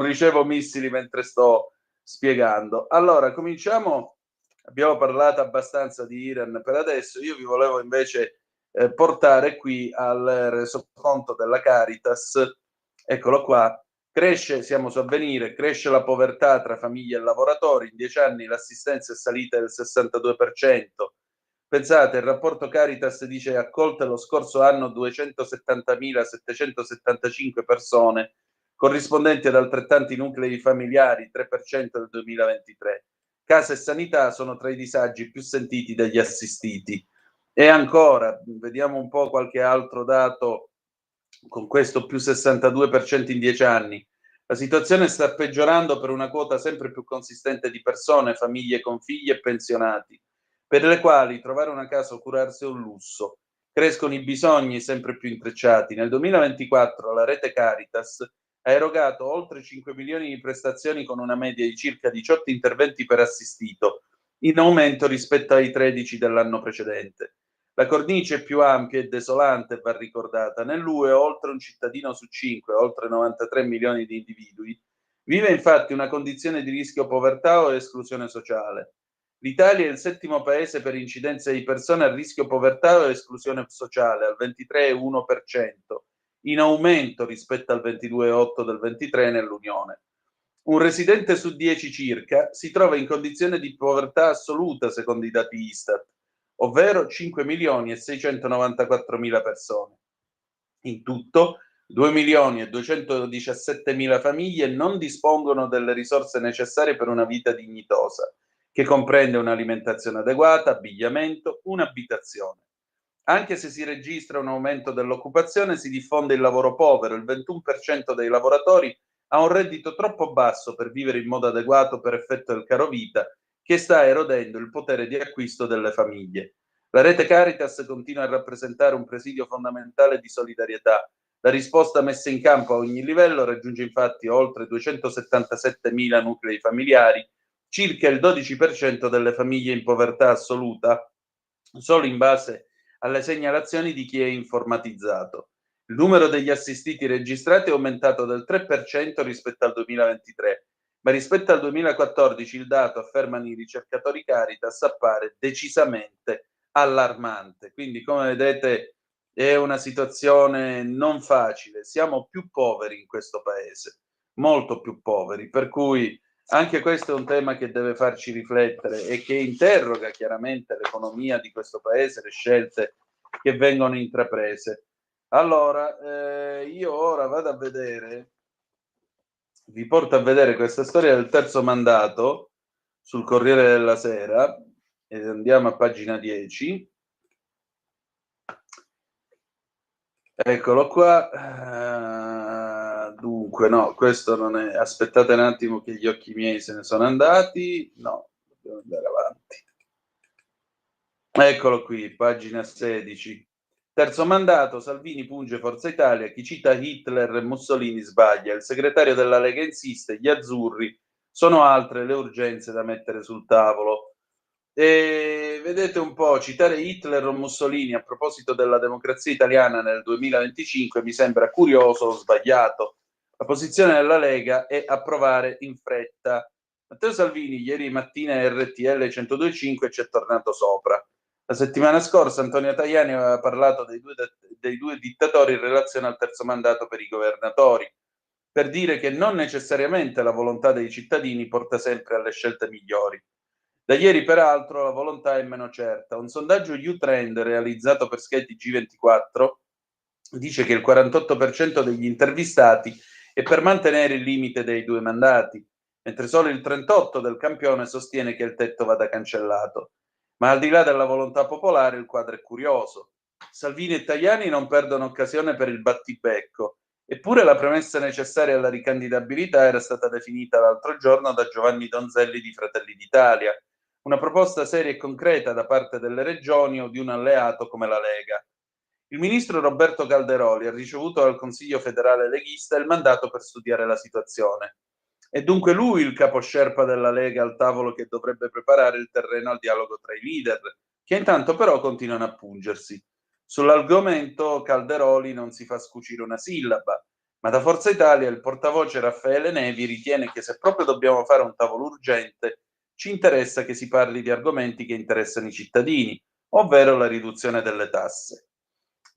ricevo missili mentre sto spiegando. Allora, cominciamo. Abbiamo parlato abbastanza di Iran per adesso. Io vi volevo invece portare qui al resoconto della Caritas. Eccolo qua. Cresce, siamo su Avvenire, cresce la povertà tra famiglie e lavoratori, in 10 anni l'assistenza è salita del 62%. Pensate, il rapporto Caritas dice accolte lo scorso anno 270.775 persone, corrispondenti ad altrettanti nuclei familiari, 3% del 2023. Casa e sanità sono tra i disagi più sentiti dagli assistiti. E ancora, vediamo un po' qualche altro dato con questo più 62% in 10 anni. La situazione sta peggiorando per una quota sempre più consistente di persone, famiglie con figli e pensionati, per le quali trovare una casa o curarsi è un lusso. Crescono i bisogni sempre più intrecciati. Nel 2024 la rete Caritas ha erogato oltre 5 milioni di prestazioni con una media di circa 18 interventi per assistito, in aumento rispetto ai 13 dell'anno precedente. La cornice più ampia e desolante va ricordata. Nell'UE oltre un cittadino su 5, oltre 93 milioni di individui, vive infatti una condizione di rischio povertà o esclusione sociale. L'Italia è il settimo paese per incidenza di persone a rischio povertà o esclusione sociale, al 23,1%, in aumento rispetto al 22,8% del 23 nell'Unione. Un residente su 10 circa si trova in condizione di povertà assoluta secondo i dati Istat, ovvero 5 milioni e 694 mila persone. In tutto, 2 milioni e 217 mila famiglie non dispongono delle risorse necessarie per una vita dignitosa, che comprende un'alimentazione adeguata, abbigliamento, un'abitazione. Anche se si registra un aumento dell'occupazione, si diffonde il lavoro povero. Il 21% dei lavoratori ha un reddito troppo basso per vivere in modo adeguato per effetto del caro vita, che sta erodendo il potere di acquisto delle famiglie. La rete Caritas continua a rappresentare un presidio fondamentale di solidarietà. La risposta messa in campo a ogni livello raggiunge infatti oltre 277.000 nuclei familiari, circa il 12% delle famiglie in povertà assoluta, solo in base alle segnalazioni di chi è informatizzato. Il numero degli assistiti registrati è aumentato del 3% rispetto al 2023, ma rispetto al 2014 il dato, affermano i ricercatori Caritas, appare decisamente allarmante. Quindi, come vedete, è una situazione non facile. Siamo più poveri in questo paese, molto più poveri, per cui Anche questo è un tema che deve farci riflettere e che interroga chiaramente l'economia di questo paese, le scelte che vengono intraprese. Allora, io ora vado a vedere, vi porto a vedere questa storia del terzo mandato sul Corriere della Sera, e andiamo a pagina 10. Eccolo qua. Dunque, no, questo non è. Aspettate un attimo che gli occhi miei se ne sono andati. No, dobbiamo andare avanti. Eccolo qui, pagina 16. Terzo mandato, Salvini punge Forza Italia, chi cita Hitler e Mussolini sbaglia, il segretario della Lega insiste, gli azzurri sono altre le urgenze da mettere sul tavolo. E vedete un po', citare Hitler o Mussolini a proposito della democrazia italiana nel 2025 mi sembra curioso o sbagliato. La posizione della Lega è approvare in fretta. Matteo Salvini ieri mattina RTL 102.5 ci è tornato sopra. La settimana scorsa Antonio Tajani aveva parlato dei due dittatori in relazione al terzo mandato per i governatori, per dire che non necessariamente la volontà dei cittadini porta sempre alle scelte migliori. Da ieri, peraltro, la volontà è meno certa. Un sondaggio U-Trend realizzato per Sky TG24 dice che il 48% degli intervistati è per mantenere il limite dei 2 mandati, mentre solo il 38% del campione sostiene che il tetto vada cancellato. Ma al di là della volontà popolare, il quadro è curioso. Salvini e Tajani non perdono occasione per il battibecco, eppure la premessa necessaria alla ricandidabilità era stata definita l'altro giorno da Giovanni Donzelli di Fratelli d'Italia, una proposta seria e concreta da parte delle regioni o di un alleato come la Lega. Il ministro Roberto Calderoli ha ricevuto dal Consiglio federale leghista il mandato per studiare la situazione. È dunque lui il caposcerpa della Lega al tavolo che dovrebbe preparare il terreno al dialogo tra i leader, che intanto però continuano a pungersi. Sull'argomento Calderoli non si fa scucire una sillaba, ma da Forza Italia il portavoce Raffaele Nevi ritiene che se proprio dobbiamo fare un tavolo urgente, ci interessa che si parli di argomenti che interessano i cittadini, ovvero la riduzione delle tasse.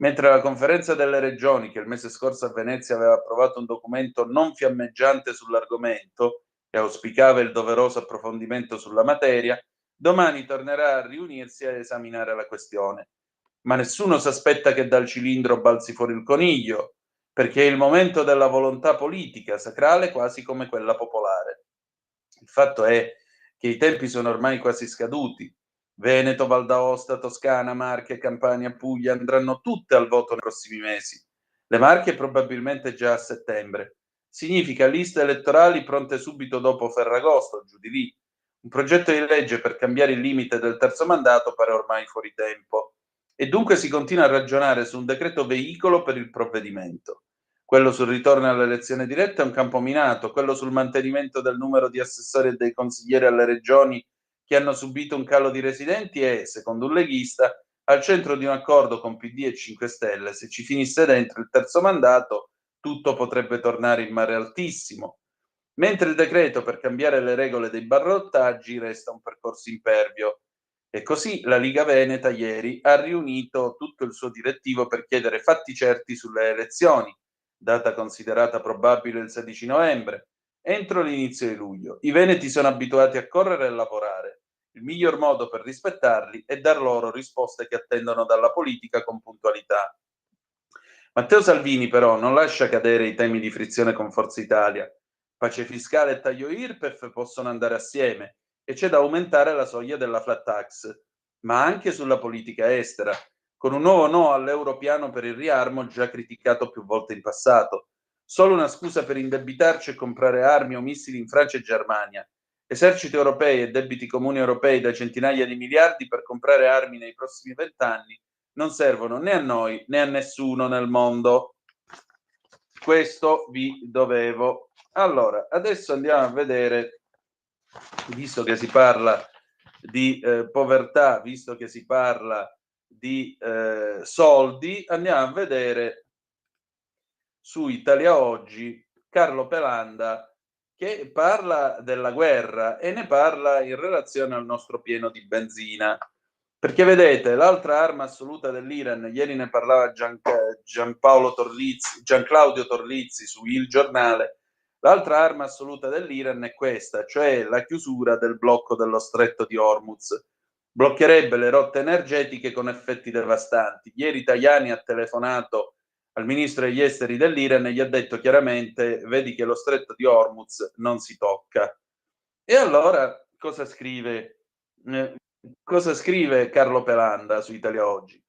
Mentre la conferenza delle regioni, che il mese scorso a Venezia aveva approvato un documento non fiammeggiante sull'argomento e auspicava il doveroso approfondimento sulla materia, domani tornerà a riunirsi a esaminare la questione. Ma nessuno si aspetta che dal cilindro balzi fuori il coniglio, perché è il momento della volontà politica, sacrale quasi come quella popolare. Il fatto è che i tempi sono ormai quasi scaduti. Veneto, Val d'Aosta, Toscana, Marche, Campania, Puglia andranno tutte al voto nei prossimi mesi. Le Marche probabilmente già a settembre. Significa liste elettorali pronte subito dopo Ferragosto, giù di lì. Un progetto di legge per cambiare il limite del terzo mandato pare ormai fuori tempo. E dunque si continua a ragionare su un decreto veicolo per il provvedimento. Quello sul ritorno all'elezione diretta è un campo minato, quello sul mantenimento del numero di assessori e dei consiglieri alle regioni che hanno subito un calo di residenti è, secondo un leghista, al centro di un accordo con PD e 5 Stelle. Se ci finisse dentro il terzo mandato, tutto potrebbe tornare in mare altissimo. Mentre il decreto per cambiare le regole dei ballottaggi resta un percorso impervio. E così la Liga Veneta ieri ha riunito tutto il suo direttivo per chiedere fatti certi sulle elezioni, data considerata probabile il 16 novembre, entro l'inizio di luglio. I veneti sono abituati a correre e lavorare. Il miglior modo per rispettarli è dar loro risposte che attendono dalla politica con puntualità. Matteo Salvini però non lascia cadere i temi di frizione con Forza Italia. Pace fiscale e taglio IRPEF possono andare assieme e c'è da aumentare la soglia della flat tax, ma anche sulla politica estera, con un nuovo no all'europiano per il riarmo già criticato più volte in passato. Solo una scusa per indebitarci e comprare armi o missili in Francia e Germania. Eserciti europei e debiti comuni europei da centinaia di miliardi per comprare armi nei prossimi 20 anni non servono né a noi né a nessuno nel mondo. Questo vi dovevo. Allora, adesso andiamo a vedere, visto che si parla di povertà, visto che si parla di soldi, andiamo a vedere su Italia Oggi Carlo Pelanda che parla della guerra e ne parla in relazione al nostro pieno di benzina. Perché vedete, l'altra arma assoluta dell'Iran, ieri ne parlava Gianclaudio Torlizzi su Il Giornale, L'altra arma assoluta dell'Iran è questa, cioè la chiusura del blocco dello stretto di Hormuz. Bloccherebbe le rotte energetiche con effetti devastanti. Ieri Tajani ha telefonato al ministro degli esteri dell'Iran e gli ha detto chiaramente: vedi che lo stretto di Hormuz non si tocca. E allora cosa scrive Carlo Pelanda su Italia Oggi?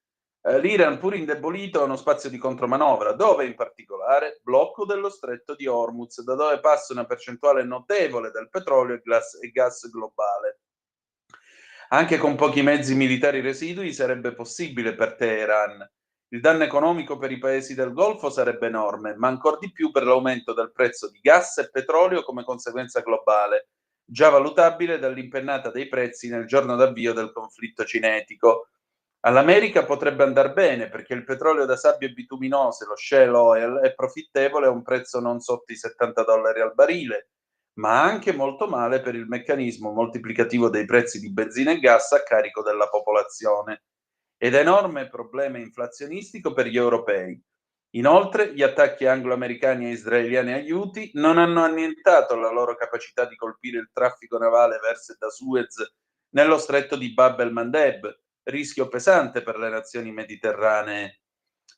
L'Iran, pur indebolito, ha uno spazio di contromanovra, dove in particolare blocco dello stretto di Hormuz, da dove passa una percentuale notevole del petrolio e gas globale. Anche con pochi mezzi militari residui sarebbe possibile per Teheran. Il danno economico per i paesi del Golfo sarebbe enorme, ma ancor di più per l'aumento del prezzo di gas e petrolio come conseguenza globale, già valutabile dall'impennata dei prezzi nel giorno d'avvio del conflitto cinetico. All'America potrebbe andar bene perché il petrolio da sabbie bituminose, lo shale oil, è profittevole a un prezzo non sotto i $70 al barile, ma anche molto male per il meccanismo moltiplicativo dei prezzi di benzina e gas a carico della popolazione. Ed enorme problema inflazionistico per gli europei. Inoltre, gli attacchi anglo-americani e israeliani agli Houthi non hanno annientato la loro capacità di colpire il traffico navale verso e da Suez nello stretto di Bab el-Mandeb, rischio pesante per le nazioni mediterranee.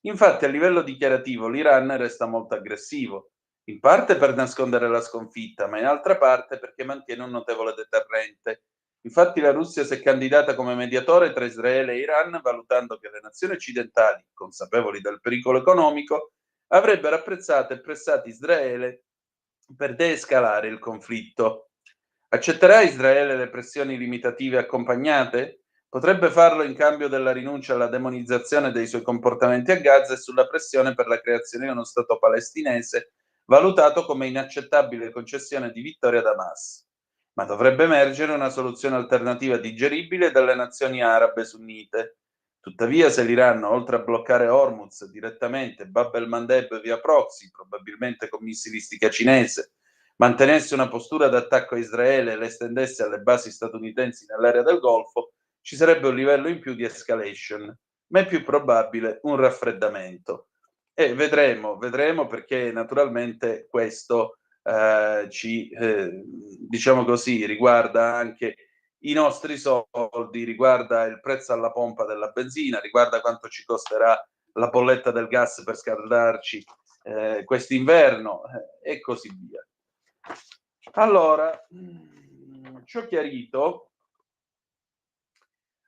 Infatti, a livello dichiarativo, l'Iran resta molto aggressivo, in parte per nascondere la sconfitta, ma in altra parte perché mantiene un notevole deterrente. Infatti la Russia si è candidata come mediatore tra Israele e Iran, valutando che le nazioni occidentali, consapevoli del pericolo economico, avrebbero apprezzato e pressato Israele per deescalare il conflitto. Accetterà Israele le pressioni limitative accompagnate? Potrebbe farlo in cambio della rinuncia alla demonizzazione dei suoi comportamenti a Gaza e sulla pressione per la creazione di uno Stato palestinese, valutato come inaccettabile concessione di vittoria da Hamas. Ma dovrebbe emergere una soluzione alternativa digeribile dalle nazioni arabe sunnite. Tuttavia, se l'Iran, oltre a bloccare Hormuz direttamente, Bab el-Mandeb via proxy, probabilmente con missilistica cinese, mantenesse una postura d'attacco a Israele e la estendesse alle basi statunitensi nell'area del Golfo, ci sarebbe un livello in più di escalation, ma è più probabile un raffreddamento. E vedremo perché naturalmente questo diciamo così, riguarda anche i nostri soldi, riguarda il prezzo alla pompa della benzina, riguarda quanto ci costerà la bolletta del gas per scaldarci quest'inverno e così via. Allora, ciò chiarito,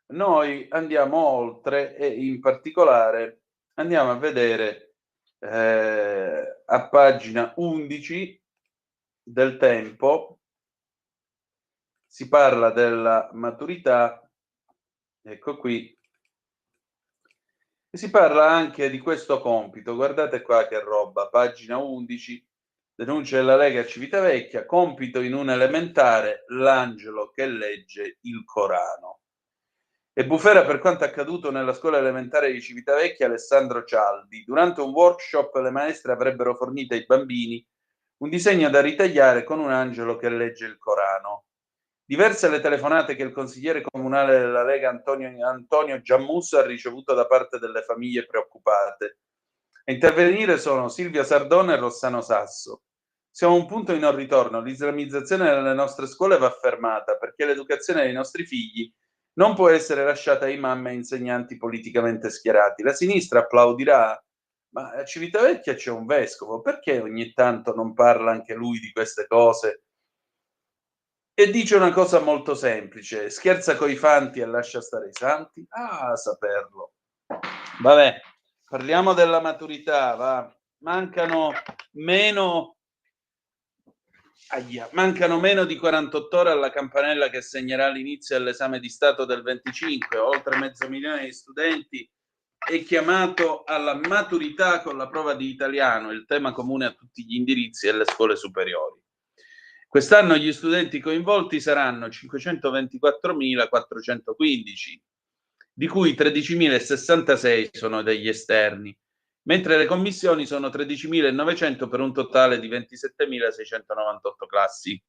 noi andiamo oltre e in particolare andiamo a vedere a pagina 11 del Tempo, si parla della maturità, ecco qui, e si parla anche di questo compito. Guardate qua che roba, pagina 11, denuncia della Lega a Civitavecchia, compito in un elementare, l'angelo che legge il Corano. E bufera per quanto accaduto nella scuola elementare di Civitavecchia Alessandro Cialdi. Durante un workshop le maestre avrebbero fornito ai bambini un disegno da ritagliare con un angelo che legge il Corano. Diverse le telefonate che il consigliere comunale della Lega Antonio Giammusso ha ricevuto da parte delle famiglie preoccupate. A intervenire sono Silvia Sardone e Rossano Sasso. Siamo a un punto di non ritorno. L'islamizzazione nelle nostre scuole va fermata perché l'educazione dei nostri figli non può essere lasciata a imam e insegnanti politicamente schierati. La sinistra applaudirà, ma a Civitavecchia c'è un vescovo, perché ogni tanto non parla anche lui di queste cose? E dice una cosa molto semplice: scherza coi fanti e lascia stare i santi? Ah, saperlo. Vabbè, parliamo della maturità, va. Mancano meno di 48 ore alla campanella che segnerà l'inizio dell'esame di Stato del 25. Oltre 500.000 di studenti è chiamato alla maturità con la prova di italiano, il tema comune a tutti gli indirizzi e le scuole superiori. Quest'anno gli studenti coinvolti saranno 524.415, di cui 13.066 sono degli esterni, mentre le commissioni sono 13.900 per un totale di 27.698 classi.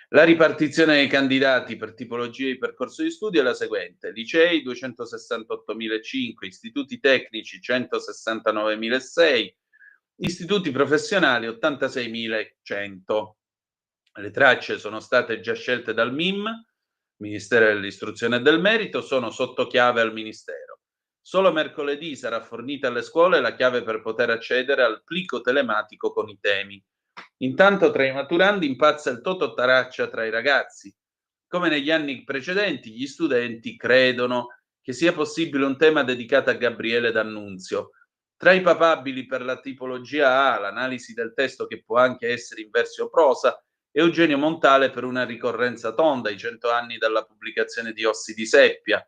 La ripartizione dei candidati per tipologia di percorso di studio è la seguente: licei 268.005, istituti tecnici 169.006, istituti professionali 86.100. Le tracce sono state già scelte dal MIM, Ministero dell'Istruzione e del Merito, sono sotto chiave al Ministero. Solo mercoledì sarà fornita alle scuole la chiave per poter accedere al plico telematico con i temi. Intanto tra i maturandi impazza il tototaraccia tra i ragazzi. Come negli anni precedenti, gli studenti credono che sia possibile un tema dedicato a Gabriele D'Annunzio. Tra i papabili per la tipologia A, l'analisi del testo che può anche essere in versio prosa, Eugenio Montale per una ricorrenza tonda, i 100 anni dalla pubblicazione di Ossi di Seppia.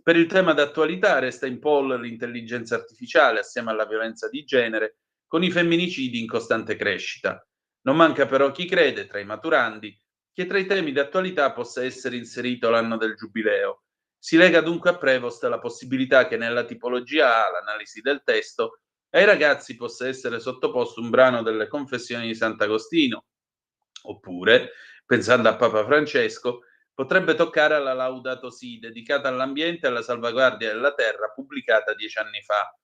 Per il tema d'attualità resta in pole l'intelligenza artificiale assieme alla violenza di genere, con i femminicidi in costante crescita. Non manca però chi crede, tra i maturandi, che tra i temi d'attualità possa essere inserito l'anno del giubileo. Si lega dunque a Prevost la possibilità che nella tipologia A, l'analisi del testo, ai ragazzi possa essere sottoposto un brano delle Confessioni di Sant'Agostino, oppure, pensando a Papa Francesco, potrebbe toccare alla Laudato Si, dedicata all'ambiente e alla salvaguardia della terra, pubblicata 10 anni fa.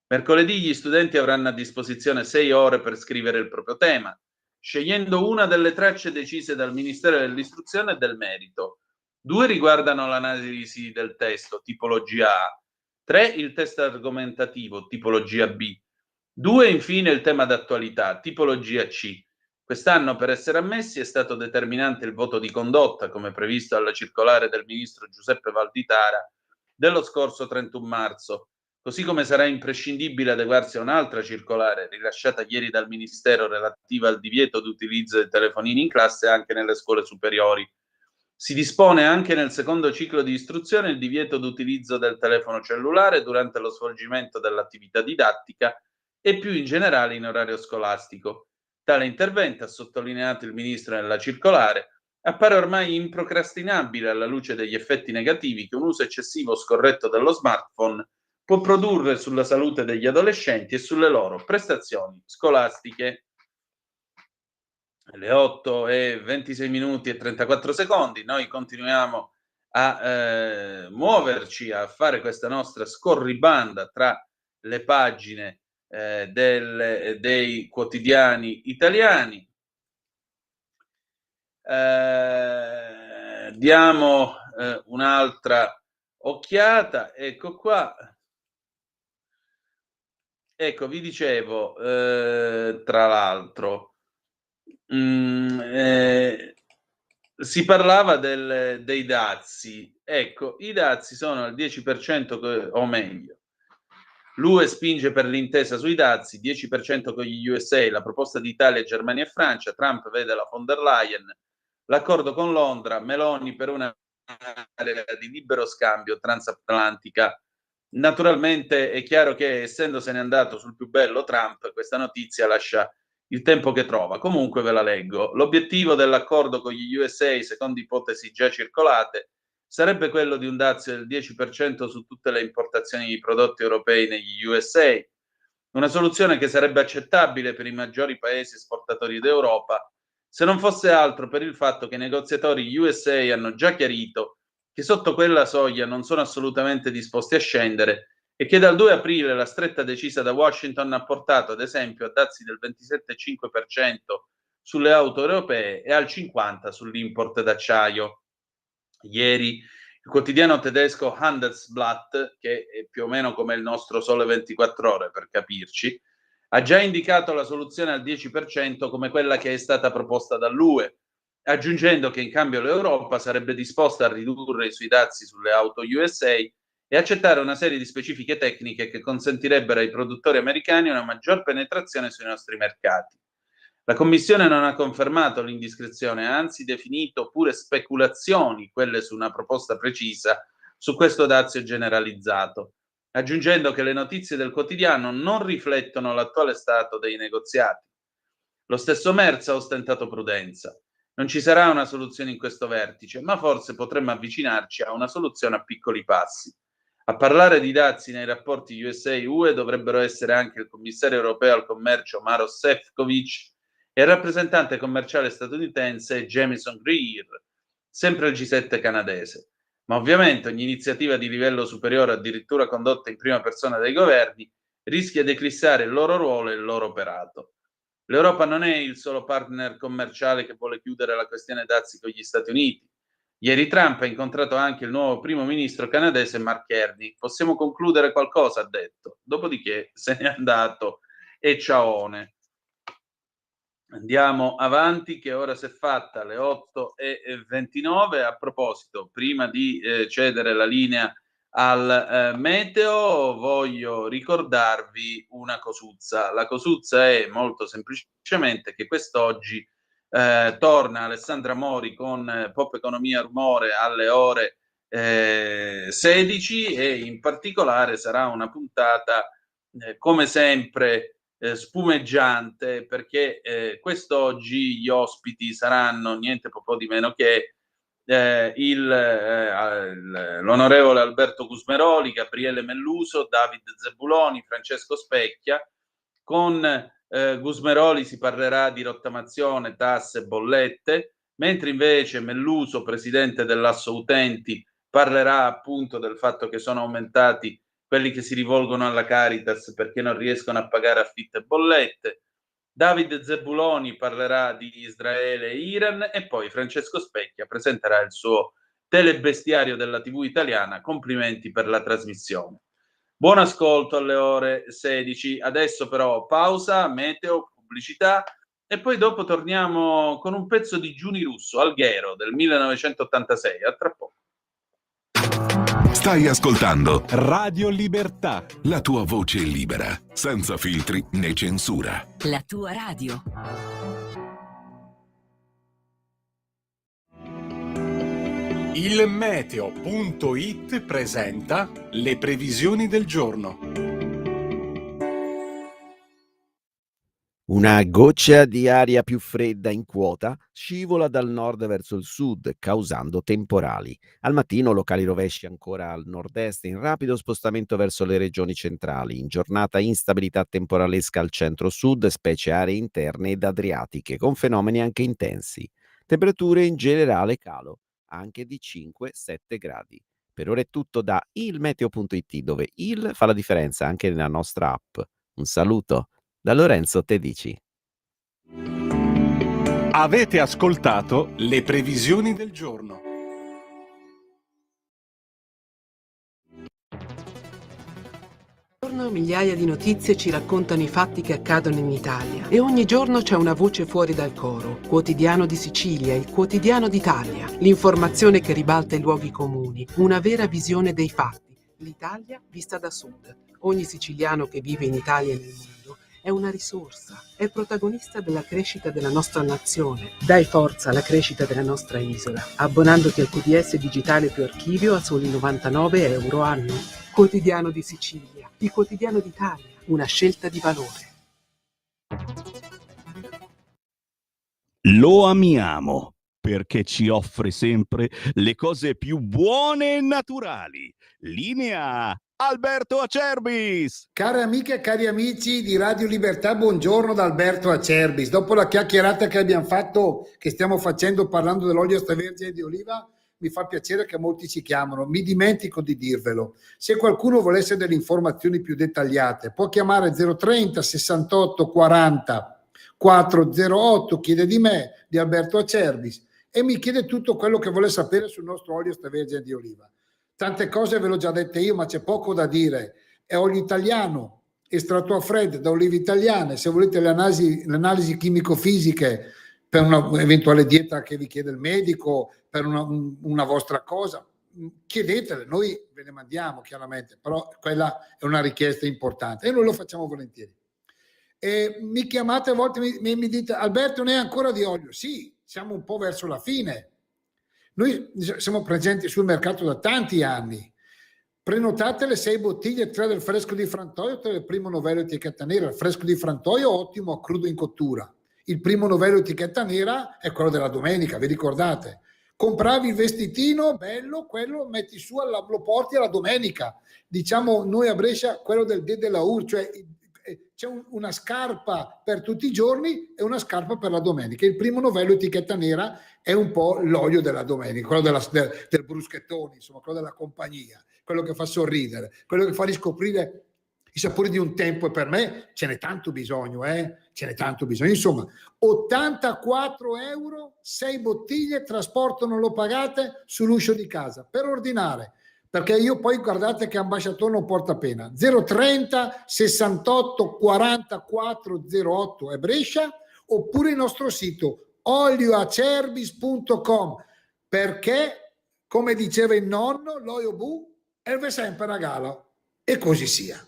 Mercoledì gli studenti avranno a disposizione 6 ore per scrivere il proprio tema, scegliendo una delle tracce decise dal Ministero dell'Istruzione e del Merito. 2 riguardano l'analisi del testo, tipologia A, 3 il testo argomentativo, tipologia B, 2 infine il tema d'attualità, tipologia C. Quest'anno per essere ammessi è stato determinante il voto di condotta, come previsto dalla circolare del ministro Giuseppe Valditara dello scorso 31 marzo, così come sarà imprescindibile adeguarsi a un'altra circolare rilasciata ieri dal Ministero relativa al divieto di utilizzo dei telefonini in classe anche nelle scuole superiori. Si dispone anche nel secondo ciclo di istruzione il divieto d'utilizzo del telefono cellulare durante lo svolgimento dell'attività didattica e più in generale in orario scolastico. Tale intervento, ha sottolineato il Ministro nella circolare, appare ormai improcrastinabile alla luce degli effetti negativi che un uso eccessivo o scorretto dello smartphone può produrre sulla salute degli adolescenti e sulle loro prestazioni scolastiche. Le 8:26 e 34 secondi, noi continuiamo a muoverci, a fare questa nostra scorribanda tra le pagine dei quotidiani italiani. Diamo un'altra occhiata, ecco qua. Ecco, vi dicevo, tra l'altro, si parlava dei dazi. Ecco, i dazi sono al 10%, o meglio, l'UE spinge per l'intesa sui dazi, 10% con gli USA, la proposta di Italia, Germania e Francia, Trump vede la von der Leyen, l'accordo con Londra, Meloni per una area di libero scambio transatlantica. Naturalmente è chiaro che, essendosene andato sul più bello Trump, questa notizia lascia il tempo che trova. Comunque ve la leggo. L'obiettivo dell'accordo con gli USA, secondo ipotesi già circolate, sarebbe quello di un dazio del 10% su tutte le importazioni di prodotti europei negli USA, una soluzione che sarebbe accettabile per i maggiori paesi esportatori d'Europa, se non fosse altro per il fatto che i negoziatori USA hanno già chiarito che sotto quella soglia non sono assolutamente disposti a scendere e che dal 2 aprile la stretta decisa da Washington ha portato, ad esempio, a dazi del 27,5% sulle auto europee e al 50% sull'import d'acciaio. Ieri il quotidiano tedesco Handelsblatt, che è più o meno come il nostro Sole 24 Ore per capirci, ha già indicato la soluzione al 10% come quella che è stata proposta dall'UE, aggiungendo che in cambio l'Europa sarebbe disposta a ridurre i suoi dazi sulle auto USA e accettare una serie di specifiche tecniche che consentirebbero ai produttori americani una maggior penetrazione sui nostri mercati. La Commissione non ha confermato l'indiscrezione, anzi definito pure speculazioni quelle su una proposta precisa su questo dazio generalizzato, aggiungendo che le notizie del quotidiano non riflettono l'attuale stato dei negoziati. Lo stesso Merz ha ostentato prudenza. Non ci sarà una soluzione in questo vertice, ma forse potremmo avvicinarci a una soluzione a piccoli passi. A parlare di dazi nei rapporti USA-UE dovrebbero essere anche il commissario europeo al commercio Maros Sefcovic e il rappresentante commerciale statunitense Jamieson Greer, sempre il G7 canadese. Ma ovviamente ogni iniziativa di livello superiore, addirittura condotta in prima persona dai governi, rischia di eclissare il loro ruolo e il loro operato. L'Europa non è il solo partner commerciale che vuole chiudere la questione dazi con gli Stati Uniti. Ieri Trump ha incontrato anche il nuovo primo ministro canadese Mark Carney. Possiamo concludere qualcosa, ha detto. Dopodiché se n'è andato e ciaone. Andiamo avanti, che ora si è fatta alle 8:29. A proposito, prima di cedere la linea al meteo, voglio ricordarvi una cosuzza. La cosuzza è molto semplicemente che quest'oggi torna Alessandra Mori con Pop Economia Rumore alle ore 16 e in particolare sarà una puntata come sempre spumeggiante, perché quest'oggi gli ospiti saranno niente po' di meno che l'onorevole Alberto Gusmeroli, Gabriele Melluso, David Zebuloni, Francesco Specchia. Con Gusmeroli si parlerà di rottamazione, tasse e bollette, mentre invece Melluso, presidente dell'Asso Utenti, parlerà appunto del fatto che sono aumentati quelli che si rivolgono alla Caritas perché non riescono a pagare affitto e bollette. David Zebuloni parlerà di Israele e Iran e poi Francesco Specchia presenterà il suo telebestiario della TV italiana. Complimenti per la trasmissione. Buon ascolto alle ore 16. Adesso però pausa, meteo, pubblicità e poi dopo torniamo con un pezzo di Giuni Russo, Alghero del 1986. A tra poco. Stai ascoltando Radio Libertà, la tua voce libera, senza filtri né censura. La tua radio. il meteo.it presenta le previsioni del giorno. Una goccia di aria più fredda in quota scivola dal nord verso il sud, causando temporali. Al mattino locali rovesci ancora al nord-est, in rapido spostamento verso le regioni centrali. In giornata instabilità temporalesca al centro-sud, specie aree interne ed adriatiche, con fenomeni anche intensi. Temperature in generale calo, anche di 5-7 gradi. Per ora è tutto da ilmeteo.it, dove il fa la differenza anche nella nostra app. Un saluto da Lorenzo Tedici. Avete ascoltato le previsioni del giorno. Migliaia di notizie ci raccontano i fatti che accadono in Italia e ogni giorno c'è una voce fuori dal coro. Quotidiano di Sicilia, il quotidiano d'Italia, l'informazione che ribalta i luoghi comuni, una vera visione dei fatti. L'Italia vista da sud. Ogni siciliano che vive in Italia e nel mondo è una risorsa, è protagonista della crescita della nostra nazione. Dai forza alla crescita della nostra isola, abbonandoti al QDS digitale più archivio a soli 99 euro anno. Quotidiano di Sicilia, il quotidiano d'Italia, una scelta di valore. Lo amiamo perché ci offre sempre le cose più buone e naturali. Linea Alberto Acerbis. Care amiche e cari amici di Radio Libertà, buongiorno da Alberto Acerbis. Dopo la chiacchierata che abbiamo fatto, che stiamo facendo parlando dell'olio extravergine di oliva, mi fa piacere che molti ci chiamano, mi dimentico di dirvelo. Se qualcuno volesse delle informazioni più dettagliate può chiamare 030 68 40 408, chiede di me, di Alberto Acerbis, e mi chiede tutto quello che vuole sapere sul nostro olio extravergine di oliva. Tante cose ve l'ho già dette io, ma c'è poco da dire. È olio italiano, estratto a freddo da olive italiane. Se volete le analisi chimico-fisiche per un'eventuale dieta che vi chiede il medico, per una vostra cosa, chiedetele, noi ve le mandiamo chiaramente, però quella è una richiesta importante e noi lo facciamo volentieri. E mi chiamate a volte, mi dite: Alberto, ne è ancora di olio? Sì, siamo un po' verso la fine. Noi siamo presenti sul mercato da tanti anni. Prenotate le 6 bottiglie, 3 del fresco di Frantoio, 3 del primo novello etichetta nera. Il fresco di Frantoio ottimo a crudo in cottura. Il primo novello etichetta nera è quello della domenica, vi ricordate? Compravi il vestitino bello, quello metti su, lo porti alla domenica. Diciamo noi a Brescia quello del dè della Ur, cioè c'è una scarpa per tutti i giorni e una scarpa per la domenica. Il primo novello etichetta nera è un po' l'olio della domenica, quello del bruschettone, insomma, quello della compagnia, quello che fa sorridere, quello che fa riscoprire i sapori di un tempo, e per me ce n'è tanto bisogno, ce n'è tanto bisogno. Insomma, 84 euro, 6 bottiglie, trasporto non lo pagate, sull'uscio di casa, per ordinare. Perché io poi, guardate che ambasciatore non porta pena. 030 68 44 08 è Brescia, oppure il nostro sito olioacerbis.com, perché, come diceva il nonno, l'olio bu è sempre regalo, e così sia.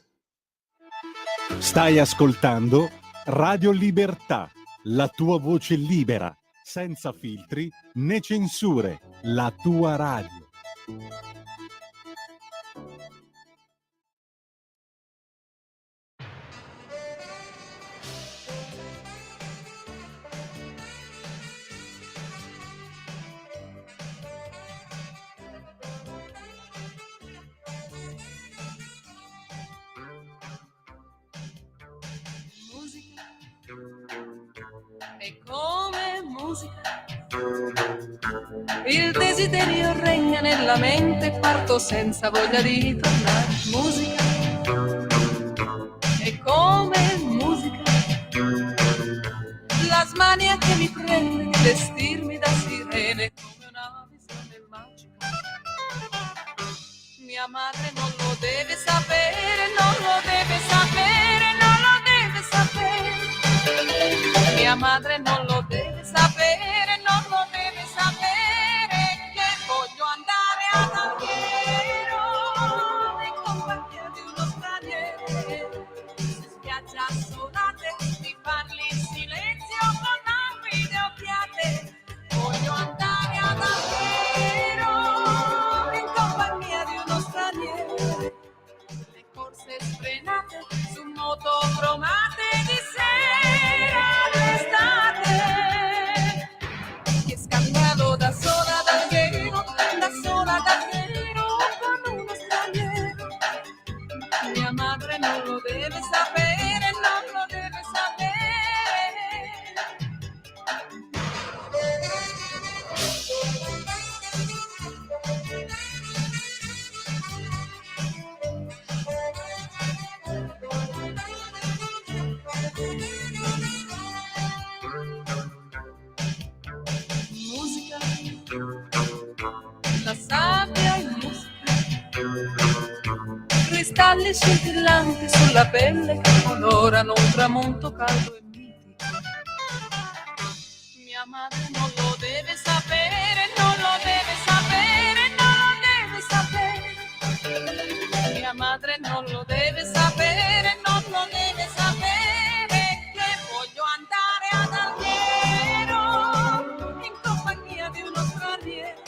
Stai ascoltando Radio Libertà, la tua voce libera, senza filtri né censure, la tua radio. E come musica il desiderio regna nella mente, parto senza voglia di tornare. Musica e come musica la smania che mi prende, vestirmi da sirene come una visione magica. Mia madre non lo deve sapere, non lo deve sapere, non lo deve sapere. Mia madre non lo deve sapere, non lo deve sapere, che voglio andare ad Alghero in compagnia di uno straniero. Si spiaggia assolate, mi parli in silenzio con acqui e occhiate. Voglio andare ad Alghero in compagnia di uno straniero. Le corse sfrenate su moto cromate di sera d'estate. Che scandalo, da sola ad Alghero, da sola ad Alghero con uno straniero. Mia madre non lo deve sapere, non lo deve sapere. Musica, la sabbia in musica, cristalli scintillanti sulla pelle che colorano un tramonto caldo e mitico. Mia madre non lo deve sapere, non lo deve sapere, non lo deve sapere. Mia madre non lo deve sapere, non lo deve sapere, che voglio andare ad Alghero in compagnia di uno straniero.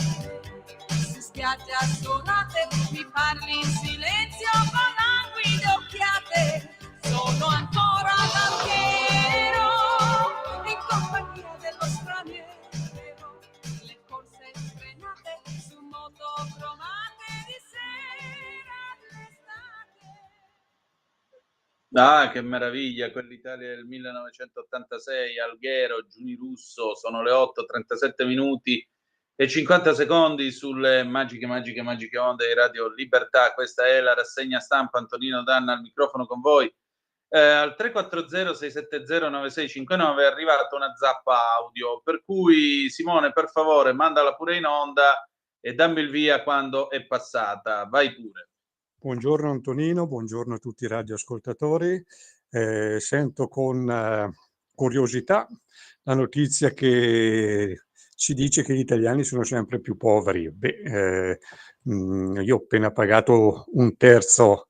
Si spiaggia assolate, mi parli in silenzio con languide occhiate. Sono ancora ad Alghero in compagnia dello straniero. Le corse sfrenate su moto cromate di sera d'estate. Ah, che meraviglia, quell'Italia del 1986, Alghero, Giuni Russo, sono le 8:37 minuti e 50 secondi sulle magiche onde di Radio Libertà. Questa è la rassegna stampa, Antonino Danna al microfono con voi. Al 340-670-9659 è arrivata una zappa audio, per cui Simone, per favore, mandala pure in onda e dammi il via quando è passata. Vai pure. Buongiorno Antonino, buongiorno a tutti i radioascoltatori. Sento con curiosità la notizia che ci dice che gli italiani sono sempre più poveri. Io ho appena pagato un terzo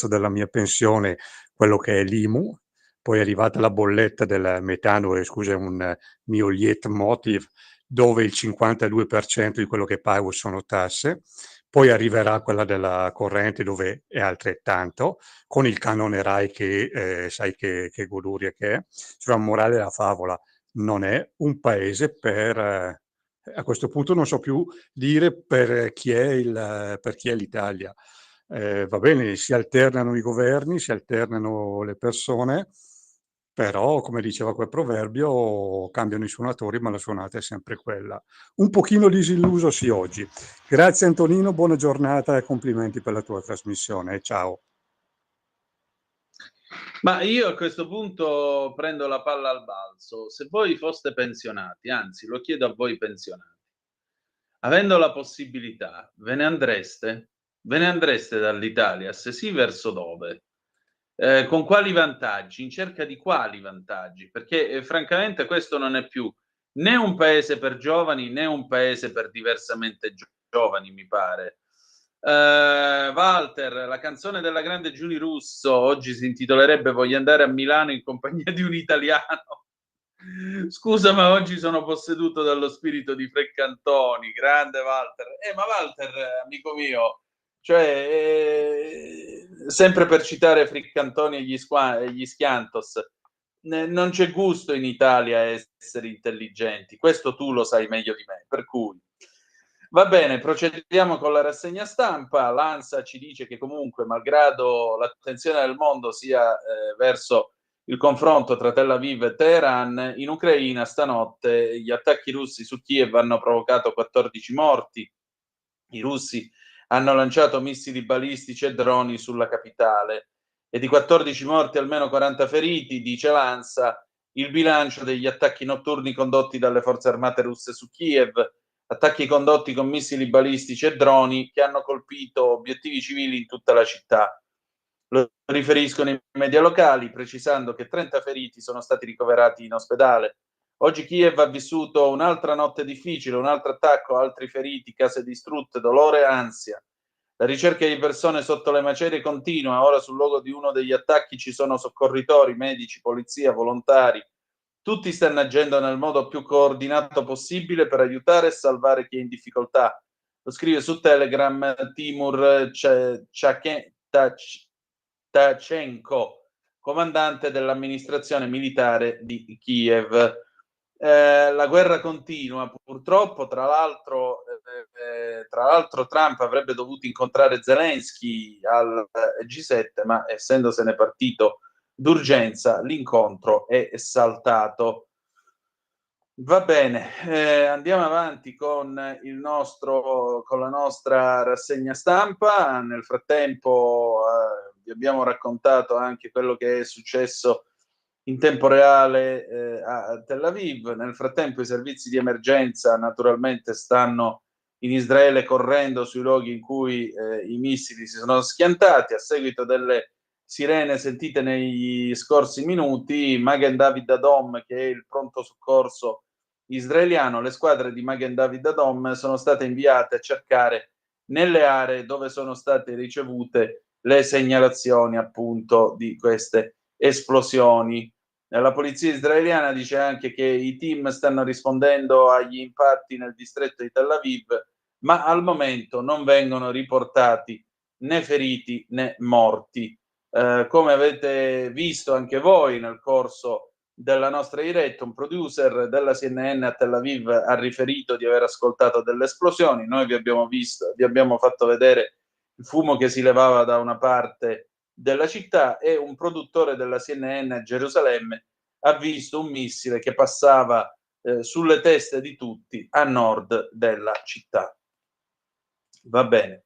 della mia pensione, quello che è l'IMU, poi è arrivata la bolletta del metano, è un mio leitmotiv, dove il 52% di quello che pago sono tasse. Poi arriverà quella della corrente, dove è altrettanto, con il canone RAI che sai che goduria che è. Sulla morale della favola, non è un paese per... a questo punto non so più dire per chi è l'Italia. Va bene, si alternano i governi, si alternano le persone, però, come diceva quel proverbio, cambiano i suonatori, ma la suonata è sempre quella. Un pochino disilluso sì oggi. Grazie Antonino, buona giornata e complimenti per la tua trasmissione. Ciao. Ma io a questo punto prendo la palla al balzo. Se voi foste pensionati, anzi lo chiedo a voi pensionati, avendo la possibilità, ve ne andreste? Ve ne andreste dall'Italia? Se sì, verso dove? Con quali vantaggi? In cerca di quali vantaggi? Perché, francamente questo non è più né un paese per giovani, né un paese per diversamente giovani, mi pare. Walter, la canzone della grande Giuni Russo oggi si intitolerebbe "Voglio andare a Milano in compagnia di un italiano". Scusa, ma oggi sono posseduto dallo spirito di Freccantoni. Grande Walter. Ma Walter, amico mio, cioè, sempre per citare Freccantoni e gli Schiantos, non c'è gusto in Italia a essere intelligenti. Questo tu lo sai meglio di me, per cui va bene, procediamo con la rassegna stampa. L'ANSA ci dice che comunque, malgrado l'attenzione del mondo sia verso il confronto tra Tel Aviv e Teheran, in Ucraina stanotte gli attacchi russi su Kiev hanno provocato 14 morti. I russi hanno lanciato missili balistici e droni sulla capitale e di 14 morti almeno 40 feriti, dice l'ANSA, il bilancio degli attacchi notturni condotti dalle forze armate russe su Kiev, attacchi condotti con missili balistici e droni che hanno colpito obiettivi civili in tutta la città. Lo riferiscono i media locali, precisando che 30 feriti sono stati ricoverati in ospedale. Oggi Kiev ha vissuto un'altra notte difficile, un altro attacco, altri feriti, case distrutte, dolore e ansia. La ricerca di persone sotto le macerie continua. Ora sul luogo di uno degli attacchi ci sono soccorritori, medici, polizia, volontari. Tutti stanno agendo nel modo più coordinato possibile per aiutare e salvare chi è in difficoltà. Lo scrive su Telegram Timur Tachenko, comandante dell'amministrazione militare di Kiev. La guerra continua, purtroppo. Tra l'altro Trump avrebbe dovuto incontrare Zelensky al G7, ma essendosene partito d'urgenza, l'incontro è saltato. Va bene, andiamo avanti con la nostra rassegna stampa. Nel frattempo vi abbiamo raccontato anche quello che è successo in tempo reale a Tel Aviv. Nel frattempo i servizi di emergenza naturalmente stanno in Israele correndo sui luoghi in cui i missili si sono schiantati. A seguito delle sirene sentite negli scorsi minuti, Magen David Adom, che è il pronto soccorso israeliano, le squadre di Magen David Adom sono state inviate a cercare nelle aree dove sono state ricevute le segnalazioni appunto di queste esplosioni. La polizia israeliana dice anche che i team stanno rispondendo agli impatti nel distretto di Tel Aviv, ma al momento non vengono riportati né feriti né morti. Come avete visto anche voi nel corso della nostra diretta, un producer della CNN a Tel Aviv ha riferito di aver ascoltato delle esplosioni. Noi vi abbiamo fatto vedere il fumo che si levava da una parte della città, e un produttore della CNN a Gerusalemme ha visto un missile che passava sulle teste di tutti a nord della città. Va bene.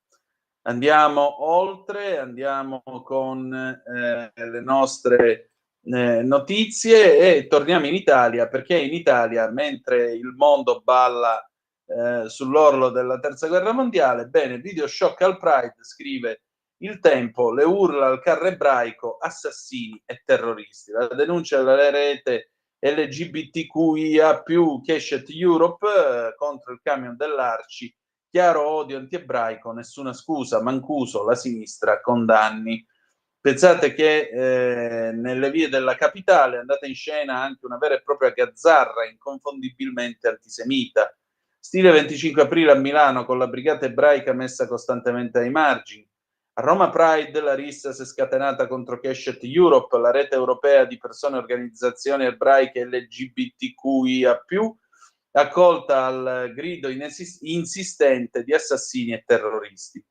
Andiamo oltre, andiamo con le nostre notizie e torniamo in Italia, perché in Italia, mentre il mondo balla sull'orlo della terza guerra mondiale, bene, video shock al Pride, scrive Il Tempo, le urla al carro ebraico, assassini e terroristi. La denuncia della rete LGBTQIA+, Keshet Europe, contro il camion dell'Arci. Chiaro odio antiebraico, nessuna scusa, Mancuso, la sinistra, condanni. Pensate che nelle vie della capitale è andata in scena anche una vera e propria gazzarra inconfondibilmente antisemita. Stile 25 aprile a Milano, con la brigata ebraica messa costantemente ai margini. A Roma Pride la rissa si è scatenata contro Keshet Europe, la rete europea di persone e organizzazioni ebraiche LGBTQIA+, accolta al grido insistente di assassini e terroristi.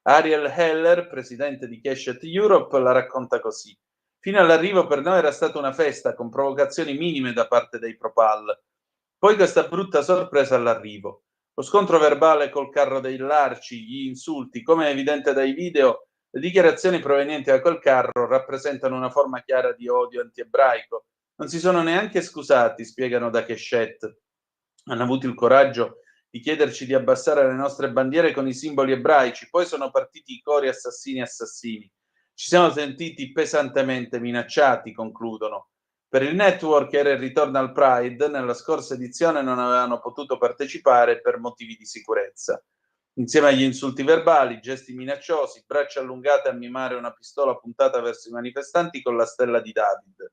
Ariel Heller, presidente di Keshet Europe, la racconta così. Fino all'arrivo per noi era stata una festa con provocazioni minime da parte dei Propal. Poi questa brutta sorpresa all'arrivo. Lo scontro verbale col carro dei Larci, gli insulti, come è evidente dai video, Le dichiarazioni provenienti da quel carro rappresentano una forma chiara di odio anti-ebraico. Non si sono neanche scusati, spiegano da Keshet. Hanno avuto il coraggio di chiederci di abbassare le nostre bandiere con i simboli ebraici, poi sono partiti i cori assassini. Ci siamo sentiti pesantemente minacciati, concludono. Per il network era il ritorno al Pride, nella scorsa edizione non avevano potuto partecipare per motivi di sicurezza. Insieme agli insulti verbali, gesti minacciosi, braccia allungate a mimare una pistola puntata verso i manifestanti con la stella di David.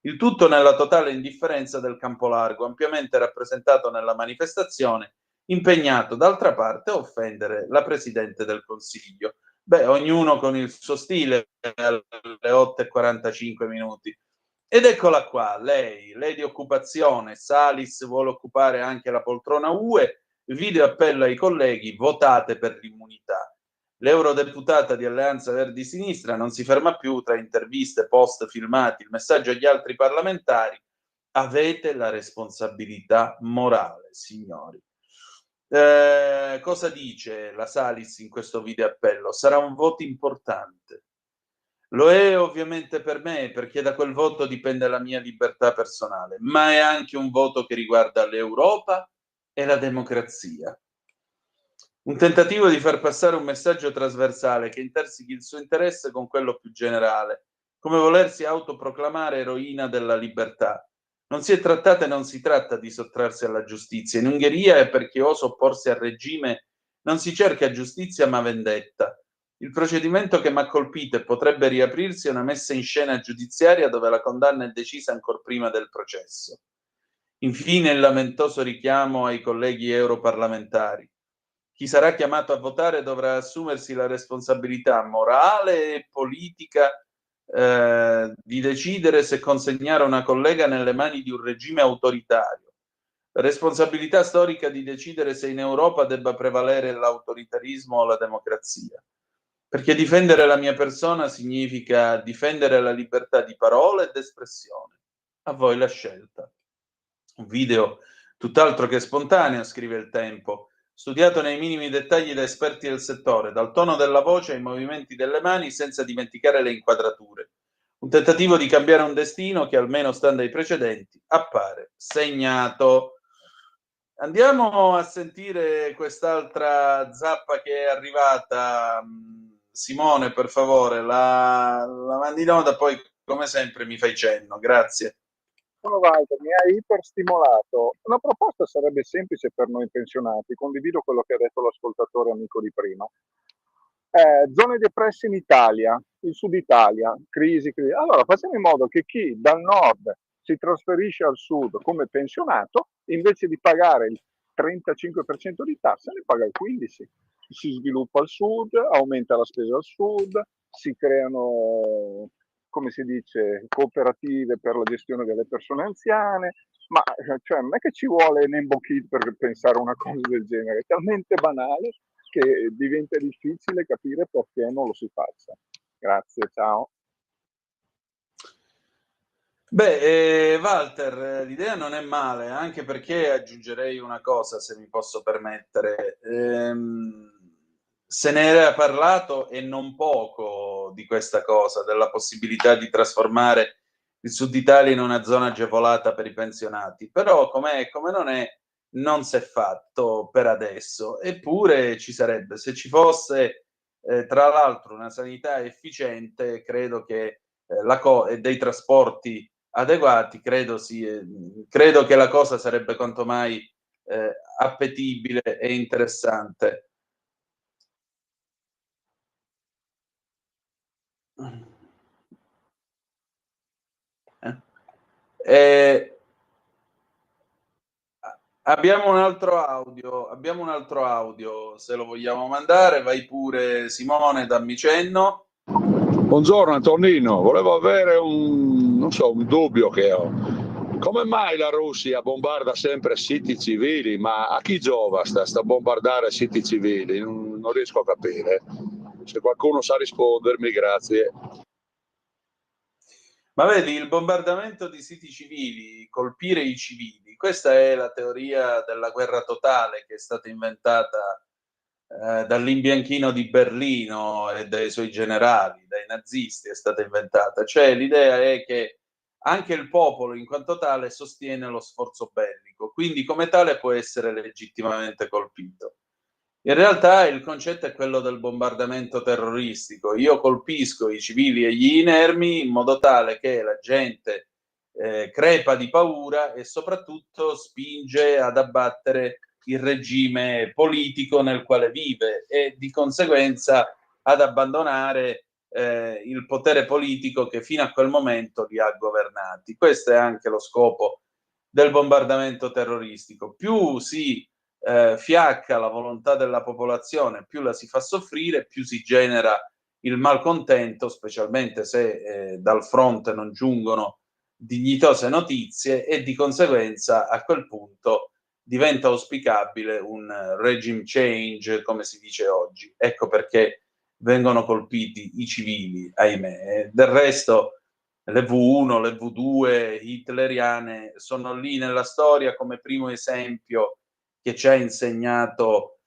Il tutto nella totale indifferenza del campo largo, ampiamente rappresentato nella manifestazione, impegnato d'altra parte a offendere la Presidente del Consiglio. Beh, ognuno con il suo stile alle 8:45. Ed eccola qua, lei di occupazione, Salis vuole occupare anche la poltrona UE, il video appella ai colleghi, votate per l'immunità. L'eurodeputata di Alleanza Verdi Sinistra non si ferma più tra interviste, post, filmati, il messaggio agli altri parlamentari: avete la responsabilità morale, signori. Cosa dice la Salis in questo video appello? Sarà un voto importante. Lo è ovviamente per me, perché da quel voto dipende la mia libertà personale, ma è anche un voto che riguarda l'Europa e la democrazia. Un tentativo di far passare un messaggio trasversale che intersechi il suo interesse con quello più generale, come volersi autoproclamare eroina della libertà. Non si è trattata e non si tratta di sottrarsi alla giustizia. In Ungheria, per chi osa opporsi al regime, non si cerca giustizia ma vendetta. Il procedimento che mi ha colpito e potrebbe riaprirsi è una messa in scena giudiziaria dove la condanna è decisa ancor prima del processo. Infine il lamentoso richiamo ai colleghi europarlamentari. Chi sarà chiamato a votare dovrà assumersi la responsabilità morale e politica di decidere se consegnare una collega nelle mani di un regime autoritario. La responsabilità storica di decidere se in Europa debba prevalere l'autoritarismo o la democrazia. Perché difendere la mia persona significa difendere la libertà di parola e d'espressione. A voi la scelta. Un video tutt'altro che spontaneo, scrive Il Tempo, studiato nei minimi dettagli da esperti del settore, dal tono della voce ai movimenti delle mani, senza dimenticare le inquadrature. Un tentativo di cambiare un destino che, almeno stando ai precedenti, appare segnato. Andiamo a sentire quest'altra zappa che è arrivata. Simone, per favore, la mandi nota, poi come sempre mi fai cenno. Grazie. Sono Walter, mi hai iperstimolato. Una proposta sarebbe semplice per noi pensionati, condivido quello che ha detto l'ascoltatore amico di prima. Zone depresse in Italia, il sud Italia, crisi. Allora facciamo in modo che chi dal nord si trasferisce al sud come pensionato, invece di pagare il 35% di tasse, ne paga il 15%. Si sviluppa al sud, aumenta la spesa al sud, si creano, come si dice, cooperative per la gestione delle persone anziane, ma cioè, non è che ci vuole Nembo Kid per pensare una cosa del genere, è talmente banale che diventa difficile capire perché non lo si faccia. Grazie, ciao. Beh, Walter, l'idea non è male, anche perché aggiungerei una cosa, se mi posso permettere. Se ne era parlato e non poco di questa cosa, della possibilità di trasformare il Sud Italia in una zona agevolata per i pensionati, però com'è, come non è, non si è fatto per adesso, eppure ci sarebbe. Se ci fosse, tra l'altro, una sanità efficiente, credo che e dei trasporti adeguati, credo che la cosa sarebbe quanto mai appetibile e interessante. Abbiamo un altro audio, se lo vogliamo mandare, vai pure Simone, dammi cenno. Buongiorno Antonino, volevo avere un dubbio che ho. Come mai la Russia bombarda sempre siti civili? Ma a chi giova sta bombardare siti civili? Non riesco a capire. Se qualcuno sa rispondermi, grazie. Ma vedi, il bombardamento di siti civili, colpire i civili, questa è la teoria della guerra totale che è stata inventata dall'imbianchino di Berlino e dai suoi generali, dai nazisti, è stata inventata. Cioè l'idea è che anche il popolo in quanto tale sostiene lo sforzo bellico, quindi come tale può essere legittimamente colpito. In realtà il concetto è quello del bombardamento terroristico. Io colpisco i civili e gli inermi in modo tale che la gente crepa di paura e soprattutto spinge ad abbattere il regime politico nel quale vive e di conseguenza ad abbandonare il potere politico che fino a quel momento li ha governati. Questo è anche lo scopo del bombardamento terroristico. Più si fiacca la volontà della popolazione, più la si fa soffrire, più si genera il malcontento, specialmente se dal fronte non giungono dignitose notizie e di conseguenza a quel punto diventa auspicabile un regime change, come si dice oggi. Ecco perché vengono colpiti i civili, ahimè. Del resto le V1, le V2 hitleriane sono lì nella storia come primo esempio che ci ha insegnato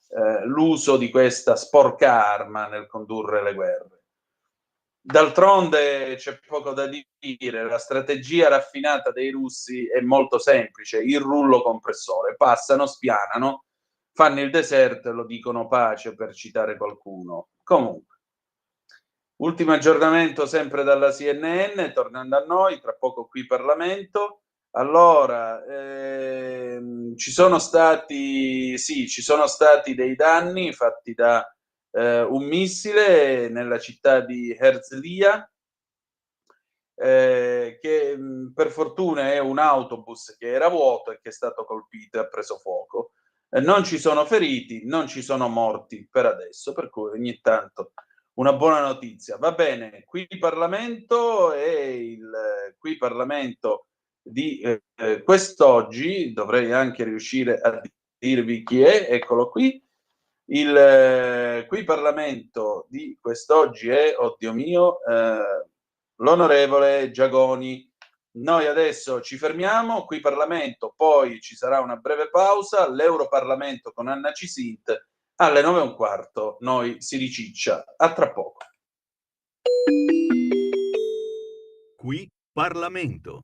l'uso di questa sporca arma nel condurre le guerre. D'altronde c'è poco da dire, la strategia raffinata dei russi è molto semplice, il rullo compressore, passano, spianano, fanno il deserto e lo dicono pace, per citare qualcuno. Comunque, ultimo aggiornamento sempre dalla CNN, tornando a noi, tra poco qui Parlamento. Allora, ci sono stati dei danni fatti da un missile nella città di Herzliya, che per fortuna è un autobus che era vuoto e che è stato colpito e ha preso fuoco. Non ci sono feriti, non ci sono morti per adesso, per cui ogni tanto una buona notizia. Va bene, qui Parlamento e il qui Parlamento di quest'oggi, dovrei anche riuscire a dirvi chi è, eccolo qui. Il qui Parlamento di quest'oggi è, oddio mio, l'onorevole Giagoni. Noi adesso ci fermiamo, qui Parlamento, poi ci sarà una breve pausa, l'Europarlamento con Anna Cisint, alle 9:15 noi si riciccia. A tra poco. Qui Parlamento.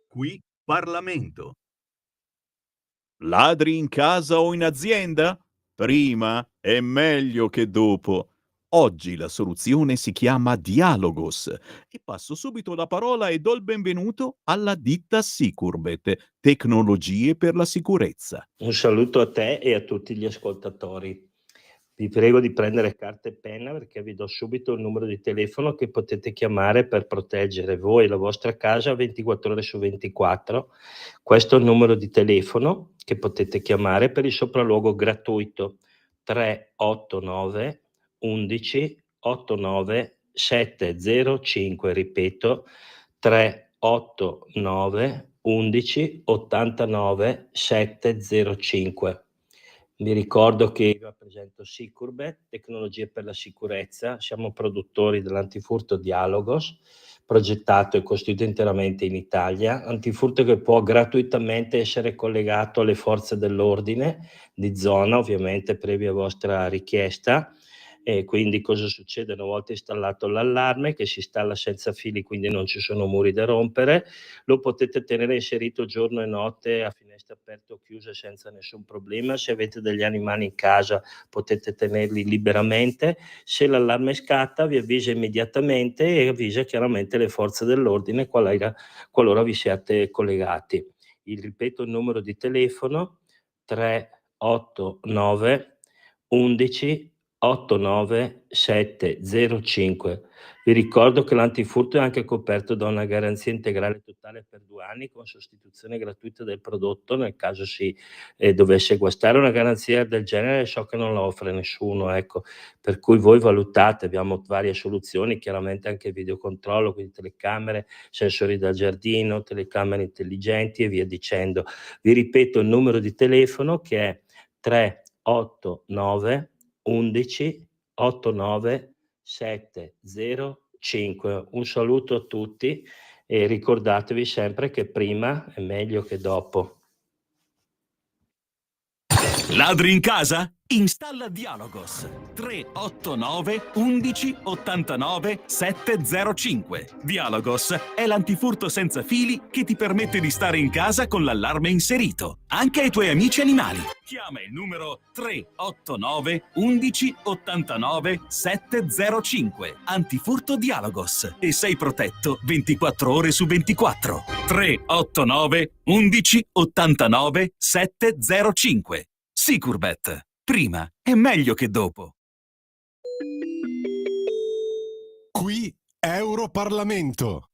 Qui Parlamento. Ladri in casa o in azienda? Prima è meglio che dopo. Oggi la soluzione si chiama Dialogos e passo subito la parola e do il benvenuto alla ditta Sicurbet, tecnologie per la sicurezza. Un saluto a te e a tutti gli ascoltatori. Vi prego di prendere carta e penna perché vi do subito il numero di telefono che potete chiamare per proteggere voi e la vostra casa 24 ore su 24. Questo è il numero di telefono che potete chiamare per il sopralluogo gratuito 389 11 89 705. Ripeto, 389 11 89 705. Vi ricordo che io rappresento Sicurbet, tecnologie per la sicurezza. Siamo produttori dell'antifurto Dialogos, progettato e costruito interamente in Italia. Antifurto che può gratuitamente essere collegato alle forze dell'ordine di zona, ovviamente previa vostra richiesta. E quindi cosa succede? Una volta installato l'allarme, che si installa senza fili, quindi non ci sono muri da rompere, lo potete tenere inserito giorno e notte a finestre aperte o chiuse senza nessun problema. Se avete degli animali in casa potete tenerli liberamente. Se l'allarme scatta vi avvisa immediatamente e avvisa chiaramente le forze dell'ordine qualora vi siate collegati. Ripeto il numero di telefono 389 11 89 705. Vi ricordo che l'antifurto è anche coperto da una garanzia integrale totale per 2 anni con sostituzione gratuita del prodotto nel caso si dovesse guastare. Una garanzia del genere so che non la offre nessuno, ecco, per cui voi valutate. Abbiamo varie soluzioni, chiaramente anche videocontrollo, quindi telecamere, sensori da giardino, telecamere intelligenti e via dicendo. Vi ripeto il numero di telefono che è 389 11 89 705. Un saluto a tutti e ricordatevi sempre che prima è meglio che dopo. Ladri in casa? Installa Dialogos 389 11 89 705. Dialogos è l'antifurto senza fili che ti permette di stare in casa con l'allarme inserito, anche ai tuoi amici animali. Chiama il numero 389 11 89 705. Antifurto Dialogos e sei protetto 24 ore su 24. 389 11 89 705. Sicurbet. Prima è meglio che dopo. Qui Europarlamento.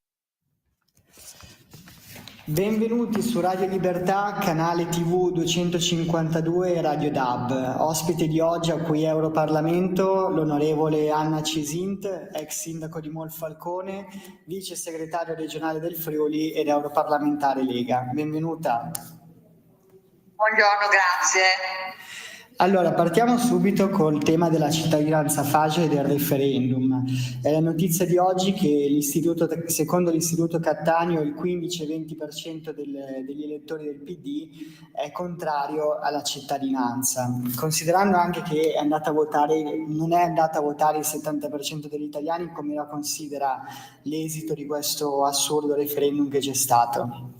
Benvenuti su Radio Libertà, canale TV 252 e Radio DAB. Ospite di oggi a Qui Europarlamento l'onorevole Anna Cesint, ex sindaco di Monfalcone, vice segretario regionale del Friuli ed europarlamentare Lega. Benvenuta. Buongiorno, grazie. Allora, partiamo subito col tema della cittadinanza facile e del referendum. È la notizia di oggi che secondo l'Istituto Cattaneo il 15-20% degli elettori del PD è contrario alla cittadinanza. Considerando anche che non è andata a votare il 70% degli italiani, come la considera l'esito di questo assurdo referendum che c'è stato?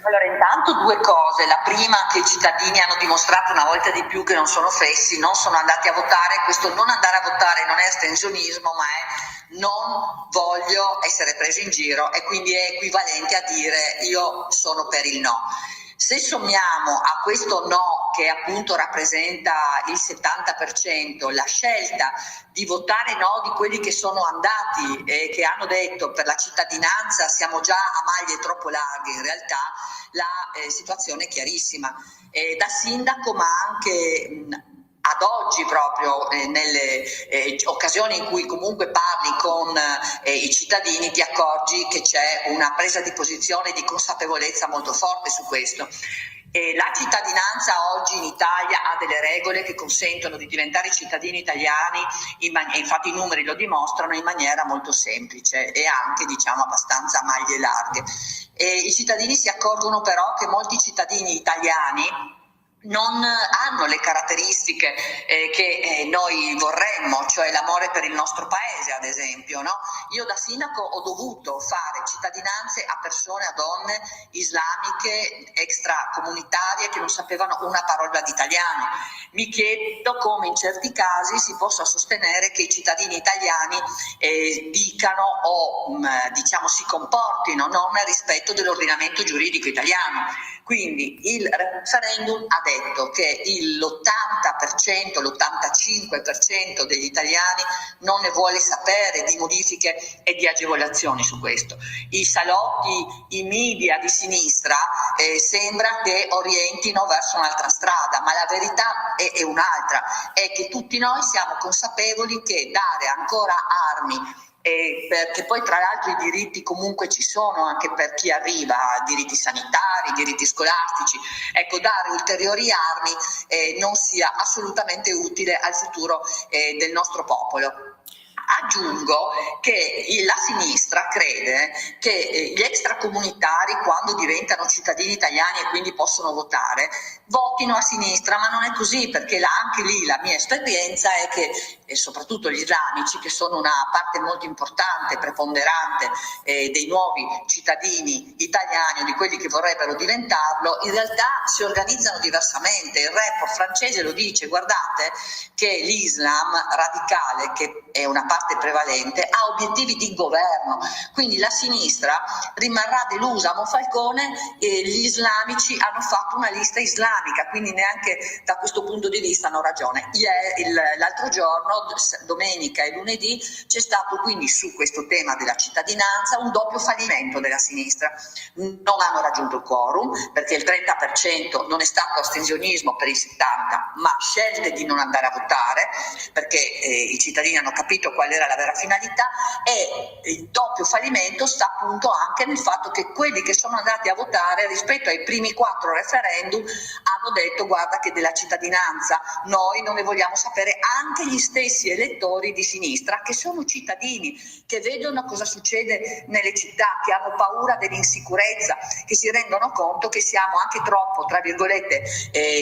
Allora, intanto 2 cose. La prima, che i cittadini hanno dimostrato una volta di più che non sono fessi, non sono andati a votare. Questo non andare a votare non è astensionismo, ma è non voglio essere preso in giro, e quindi è equivalente a dire io sono per il no. Se sommiamo a questo no, che appunto rappresenta il 70%, la scelta di votare no di quelli che sono andati e che hanno detto per la cittadinanza siamo già a maglie troppo larghe, in realtà la situazione è chiarissima. Da sindaco, ma anche ad oggi proprio nelle occasioni in cui comunque parli con i cittadini ti accorgi che c'è una presa di posizione di consapevolezza molto forte su questo. La cittadinanza oggi in Italia ha delle regole che consentono di diventare cittadini italiani, infatti i numeri lo dimostrano, in maniera molto semplice e anche abbastanza a maglie larghe. I cittadini si accorgono però che molti cittadini italiani non hanno le caratteristiche che noi vorremmo, cioè l'amore per il nostro paese, ad esempio, no? Io da sindaco ho dovuto fare cittadinanze a persone, a donne islamiche extracomunitarie che non sapevano una parola di italiano. Mi chiedo come in certi casi si possa sostenere che i cittadini italiani dicano o diciamo si comportino non nel rispetto dell'ordinamento giuridico italiano. Quindi il referendum ha detto che l'80%, l'85% degli italiani non ne vuole sapere di modifiche e di agevolazioni su questo. I salotti, i media di sinistra sembra che orientino verso un'altra strada, ma la verità è un'altra, è che tutti noi siamo consapevoli che dare ancora armi, perché poi tra l'altro i diritti comunque ci sono anche per chi arriva, diritti sanitari, diritti scolastici, ecco, dare ulteriori armi non sia assolutamente utile al futuro del nostro popolo. Aggiungo che la sinistra crede che gli extracomunitari, quando diventano cittadini italiani e quindi possono votare, votino a sinistra, ma non è così, perché anche lì la mia esperienza è che soprattutto gli islamici, che sono una parte molto importante, preponderante dei nuovi cittadini italiani o di quelli che vorrebbero diventarlo, in realtà si organizzano diversamente. Il report francese lo dice, guardate che l'Islam radicale, che è una parte prevalente, ha obiettivi di governo, quindi la sinistra rimarrà delusa. A Monfalcone gli islamici hanno fatto una lista islamica, quindi neanche da questo punto di vista hanno ragione. L'altro giorno, domenica e lunedì, c'è stato quindi su questo tema della cittadinanza un doppio fallimento della sinistra. Non hanno raggiunto il quorum perché il 30% non è stato astensionismo per il 70%, ma scelte di non andare a votare perché i cittadini hanno capito qual era la vera finalità, e il doppio fallimento sta appunto anche nel fatto che quelli che sono andati a votare rispetto ai primi 4 referendum hanno detto guarda che della cittadinanza noi non ne vogliamo sapere. Anche gli stessi elettori di sinistra, che sono cittadini, che vedono cosa succede nelle città, che hanno paura dell'insicurezza, che si rendono conto che siamo anche troppo, tra virgolette,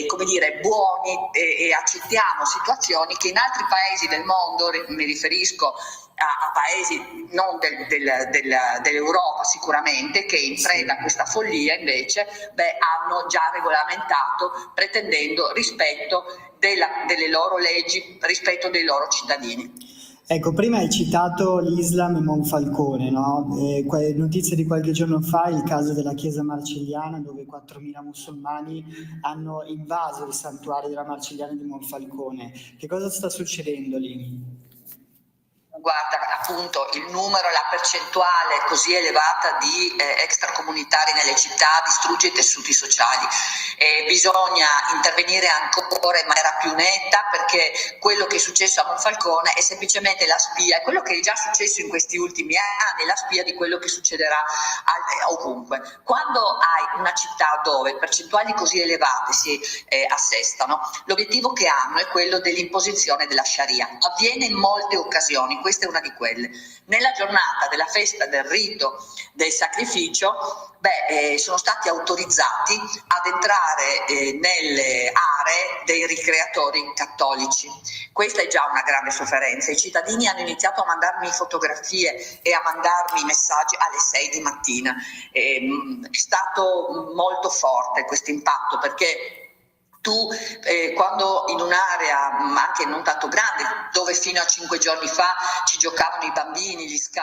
come dire, buoni e accettiamo situazioni che in altri paesi del mondo, mi riferisco a paesi non dell'Europa sicuramente, che in preda a questa follia invece hanno già regolamentato, pretendendo rispetto delle loro leggi, rispetto dei loro cittadini. Ecco, prima hai citato l'Islam e Monfalcone, no? Notizie di qualche giorno fa, il caso della chiesa marcelliana, dove 4.000 musulmani hanno invaso il santuario della Marcelliana di Monfalcone. Che cosa sta succedendo lì? Guarda, appunto il numero, la percentuale così elevata di extracomunitari nelle città distrugge i tessuti sociali. Bisogna intervenire ancora in maniera più netta, perché quello che è successo a Monfalcone è semplicemente la spia, è quello che è già successo in questi ultimi anni, la spia di quello che succederà ovunque. Quando hai una città dove percentuali così elevate si assestano, l'obiettivo che hanno è quello dell'imposizione della Sharia. Avviene in molte occasioni, questa è una di quelle. Nella giornata della festa del rito del sacrificio, sono stati autorizzati ad entrare nelle aree dei ricreatori cattolici. Questa è già una grande sofferenza. I cittadini hanno iniziato a mandarmi fotografie e a mandarmi messaggi alle 6 di mattina. È stato molto forte questo impatto, perché tu quando in un'area anche non tanto grande, dove fino a 5 giorni fa ci giocavano i bambini, gli scout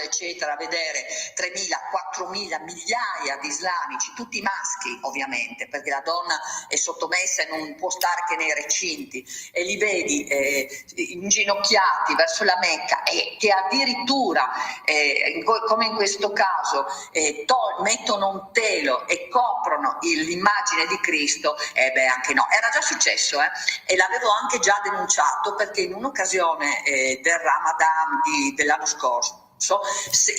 eccetera, vedere 3.000, 4.000, migliaia di islamici, tutti maschi ovviamente, perché la donna è sottomessa e non può stare che nei recinti, e li vedi inginocchiati verso la Mecca, e che addirittura come in questo caso mettono un telo e coprono l'immagine di Cristo, anche no, era già successo e l'avevo anche già denunciato, perché in un'occasione del Ramadan dell'anno scorso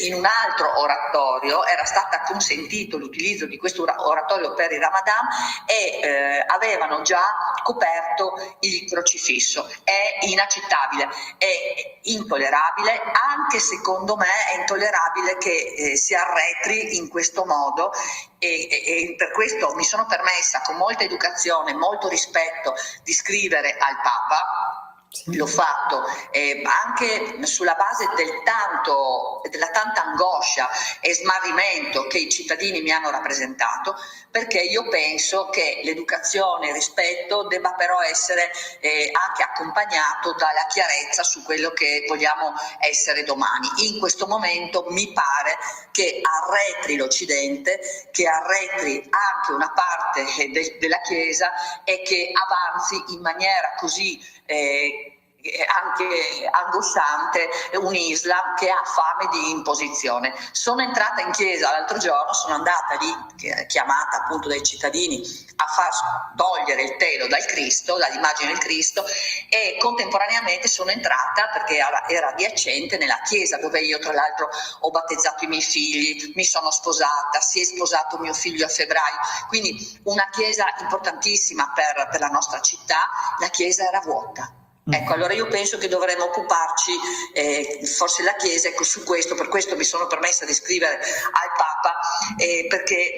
in un altro oratorio era stata consentito l'utilizzo di questo oratorio per il Ramadan e avevano già coperto il crocifisso. È inaccettabile, è intollerabile, anche secondo me è intollerabile che si arretri in questo modo e per questo mi sono permessa con molta educazione, molto rispetto di scrivere al Papa. L'ho fatto anche sulla base della tanta angoscia e smarrimento che i cittadini mi hanno rappresentato, perché io penso che l'educazione e il rispetto debba però essere anche accompagnato dalla chiarezza su quello che vogliamo essere domani. In questo momento mi pare che arretri l'Occidente, che arretri anche una parte della Chiesa e che avanzi in maniera così anche angosciante un Islam che ha fame di imposizione. Sono entrata in chiesa l'altro giorno, sono andata lì chiamata appunto dai cittadini a far togliere il telo dal Cristo, dall'immagine del Cristo, e contemporaneamente sono entrata perché era adiacente nella chiesa dove io tra l'altro ho battezzato i miei figli, mi sono sposata, si è sposato mio figlio a febbraio, quindi una chiesa importantissima per la nostra città. La chiesa era vuota. Ecco, allora io penso che dovremmo occuparci, forse la Chiesa, ecco, su questo, per questo mi sono permessa di scrivere al Papa, perché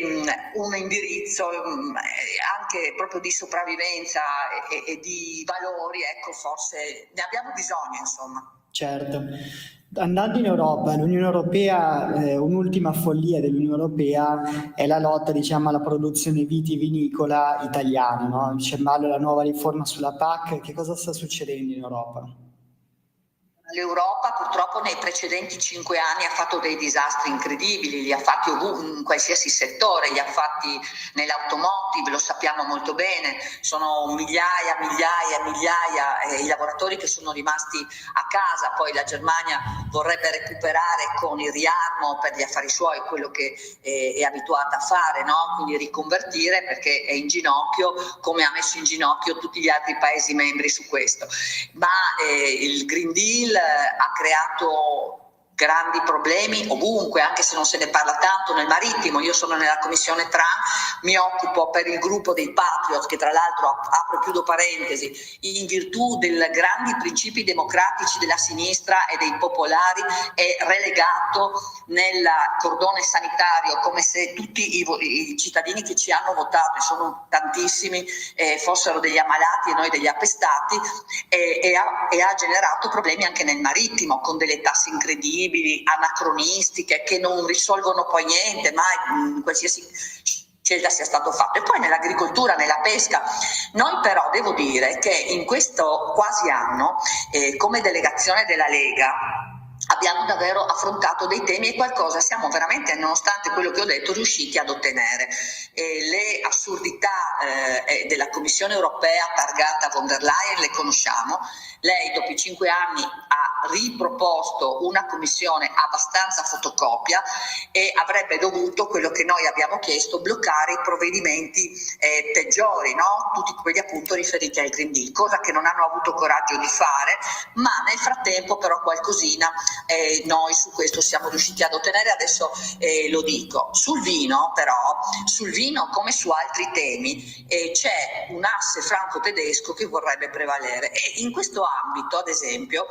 un indirizzo anche proprio di sopravvivenza e di valori, ecco, forse ne abbiamo bisogno, insomma. Certo. Andando in Europa, l'Unione Europea, un'ultima follia dell'Unione Europea è la lotta, diciamo, alla produzione vitivinicola italiana, no? C'è in ballo la nuova riforma sulla PAC. Che cosa sta succedendo in Europa? L'Europa purtroppo nei precedenti 5 anni ha fatto dei disastri incredibili, li ha fatti in qualsiasi settore, li ha fatti nell'automotive, lo sappiamo molto bene, sono migliaia i lavoratori che sono rimasti a casa. Poi la Germania vorrebbe recuperare con il riarmo per gli affari suoi quello che è abituata a fare, no? Quindi riconvertire, perché è in ginocchio, come ha messo in ginocchio tutti gli altri Paesi membri su questo. Ma il Green Deal ha creato grandi problemi ovunque, anche se non se ne parla tanto nel marittimo. Io sono nella commissione TRAN, mi occupo per il gruppo dei Patriot, che tra l'altro, apro e chiudo parentesi, in virtù dei grandi principi democratici della sinistra e dei popolari, è relegato nel cordone sanitario, come se tutti i cittadini che ci hanno votato, e sono tantissimi, fossero degli ammalati e noi degli appestati, e ha generato problemi anche nel marittimo, con delle tasse incredibili, anacronistiche, che non risolvono poi niente, mai qualsiasi scelta sia stato fatto. E poi nell'agricoltura, nella pesca. Noi però devo dire che in questo quasi anno, come delegazione della Lega, abbiamo davvero affrontato dei temi e qualcosa siamo veramente, nonostante quello che ho detto, riusciti ad ottenere. Le assurdità della Commissione europea targata von der Leyen le conosciamo. Lei dopo i 5 anni ha riproposto una commissione abbastanza fotocopia e avrebbe dovuto, quello che noi abbiamo chiesto, bloccare i provvedimenti peggiori, no? Tutti quelli appunto riferiti al Green Deal, cosa che non hanno avuto coraggio di fare, ma nel frattempo però qualcosina noi su questo siamo riusciti ad ottenere. Adesso lo dico. Sul vino però, sul vino come su altri temi, c'è un asse franco-tedesco che vorrebbe prevalere, e in questo ambito, ad esempio,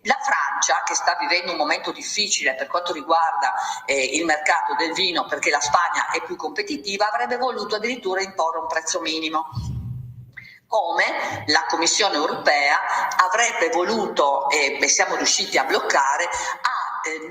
la Francia, che sta vivendo un momento difficile per quanto riguarda il mercato del vino, perché la Spagna è più competitiva, avrebbe voluto addirittura imporre un prezzo minimo, come la Commissione europea avrebbe voluto, e siamo riusciti a bloccare,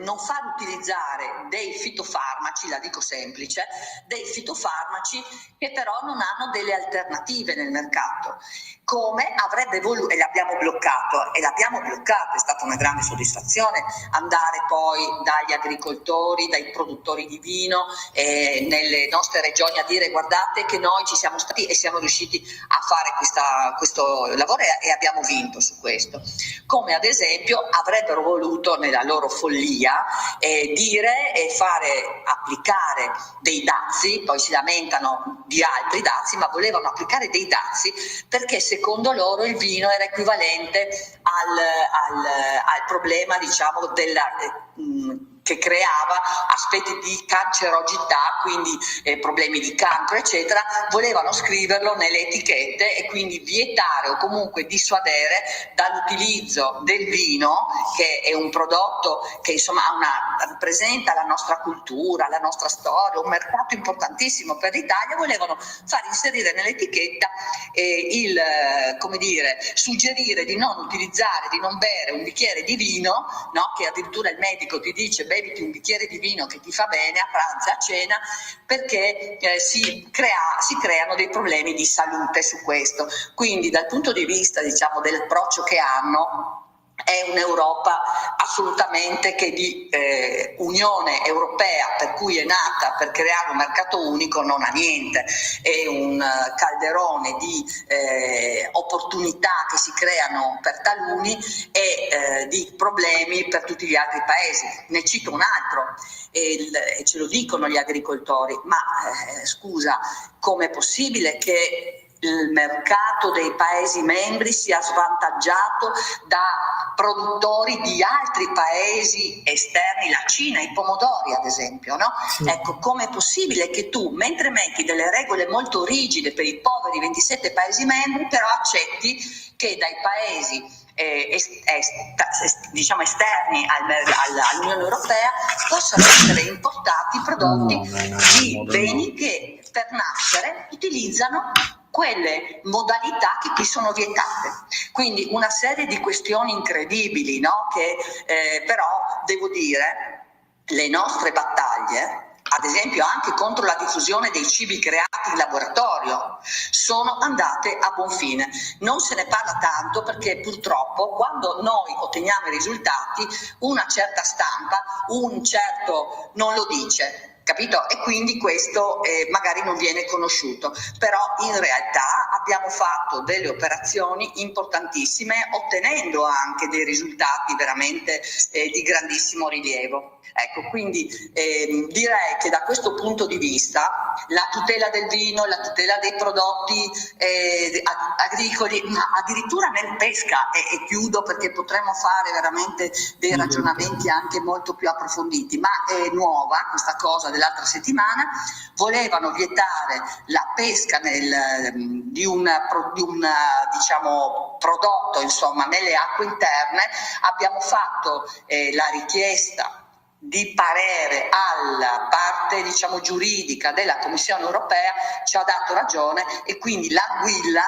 non far utilizzare dei fitofarmaci, la dico semplice, dei fitofarmaci che però non hanno delle alternative nel mercato, come avrebbe voluto, e l'abbiamo bloccato, è stata una grande soddisfazione andare poi dagli agricoltori, dai produttori di vino nelle nostre regioni a dire: guardate che noi ci siamo stati e siamo riusciti a fare questo lavoro e abbiamo vinto su questo. Come ad esempio avrebbero voluto, nella loro follia, follia dire e fare applicare dei dazi, poi si lamentano di altri dazi, ma volevano applicare dei dazi perché secondo loro il vino era equivalente al problema, diciamo, che creava aspetti di cancerogità, quindi problemi di cancro, eccetera. Volevano scriverlo nelle etichette e quindi vietare o comunque dissuadere dall'utilizzo del vino, che è un prodotto che insomma rappresenta la nostra cultura, la nostra storia, un mercato importantissimo per l'Italia. Volevano far inserire nell'etichetta suggerire di non utilizzare, di non bere un bicchiere di vino, no? Che addirittura il medico ti dice beviti un bicchiere di vino che ti fa bene a pranzo, a cena, perché si creano dei problemi di salute su questo. Quindi dal punto di vista, diciamo, dell'approccio che hanno, è un'Europa assolutamente che di Unione Europea, per cui è nata per creare un mercato unico, non ha niente. È un calderone di opportunità che si creano per taluni e di problemi per tutti gli altri paesi. Ne cito un altro, e ce lo dicono gli agricoltori, ma scusa, com'è possibile che il mercato dei Paesi membri sia svantaggiato da produttori di altri paesi esterni, la Cina, i pomodori ad esempio, no? Sì. Ecco, com'è possibile che tu, mentre metti delle regole molto rigide per i poveri 27 Paesi membri, però accetti che dai paesi diciamo esterni all'Unione Europea possano essere importati prodotti di beni che per nascere utilizzano quelle modalità che qui sono vietate. Quindi una serie di questioni incredibili, no? Che però devo dire, le nostre battaglie, ad esempio anche contro la diffusione dei cibi creati in laboratorio, sono andate a buon fine. Non se ne parla tanto perché purtroppo quando noi otteniamo i risultati, una certa stampa, un certo non lo dice, capito? E quindi questo magari non viene conosciuto, però in realtà abbiamo fatto delle operazioni importantissime ottenendo anche dei risultati veramente di grandissimo rilievo. Ecco, quindi direi che da questo punto di vista la tutela del vino, la tutela dei prodotti agricoli, ma addirittura nel pesca, e chiudo perché potremmo fare veramente dei ragionamenti anche molto più approfonditi, ma è nuova questa cosa dell'altra settimana. Volevano vietare la pesca di un diciamo prodotto, insomma, nelle acque interne. Abbiamo fatto la richiesta di parere alla parte, diciamo, giuridica della Commissione Europea, ci ha dato ragione, e quindi l'anguilla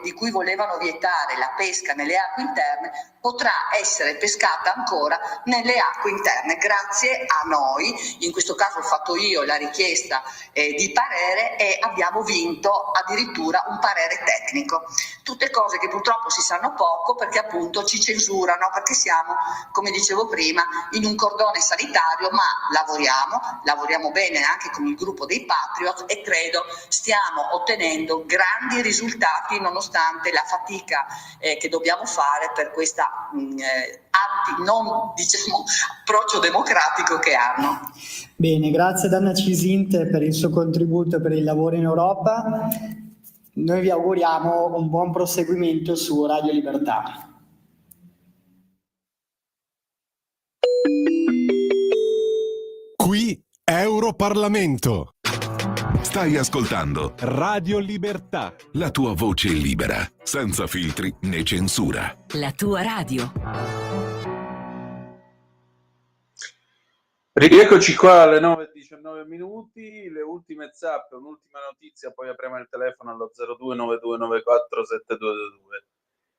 di cui volevano vietare la pesca nelle acque interne potrà essere pescata ancora nelle acque interne grazie a noi. In questo caso ho fatto io la richiesta di parere e abbiamo vinto addirittura un parere tecnico. Tutte cose che purtroppo si sanno poco perché appunto ci censurano, perché siamo, come dicevo prima, in un cordone sanitario, ma lavoriamo bene anche con il gruppo dei Patriot e credo stiamo ottenendo grandi risultati nonostante la fatica che dobbiamo fare per questa approccio democratico che hanno. Bene, grazie ad Anna Cisinte per il suo contributo per il lavoro in Europa. Noi vi auguriamo un buon proseguimento su Radio Libertà. Qui Europarlamento. Stai ascoltando Radio Libertà. la tua voce libera, senza filtri né censura. La tua radio. Rieccoci qua alle 9:19, le ultime zappe, un'ultima notizia, poi apriamo il telefono allo 0292947222.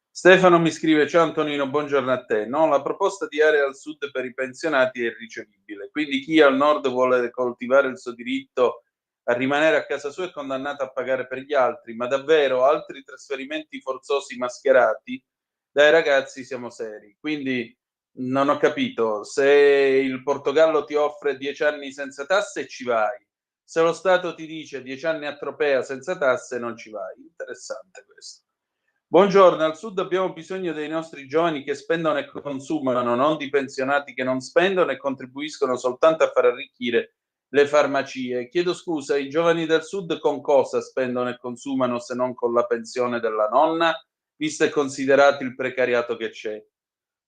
Stefano mi scrive: ciao Antonino, buongiorno a te. No, la proposta di area al sud per i pensionati è irricevibile, quindi chi al nord vuole coltivare il suo diritto a rimanere a casa sua è condannato a pagare per gli altri, ma davvero altri trasferimenti forzosi mascherati? Dai ragazzi, siamo seri. Quindi non ho capito, se il Portogallo ti offre 10 anni senza tasse ci vai, se lo Stato ti dice 10 anni a Tropea senza tasse non ci vai. Interessante questo. Buongiorno, al sud abbiamo bisogno dei nostri giovani che spendono e consumano, non di pensionati che non spendono e contribuiscono soltanto a far arricchire le farmacie. Chiedo scusa, i giovani del sud con cosa spendono e consumano se non con la pensione della nonna, visto e considerato il precariato che c'è?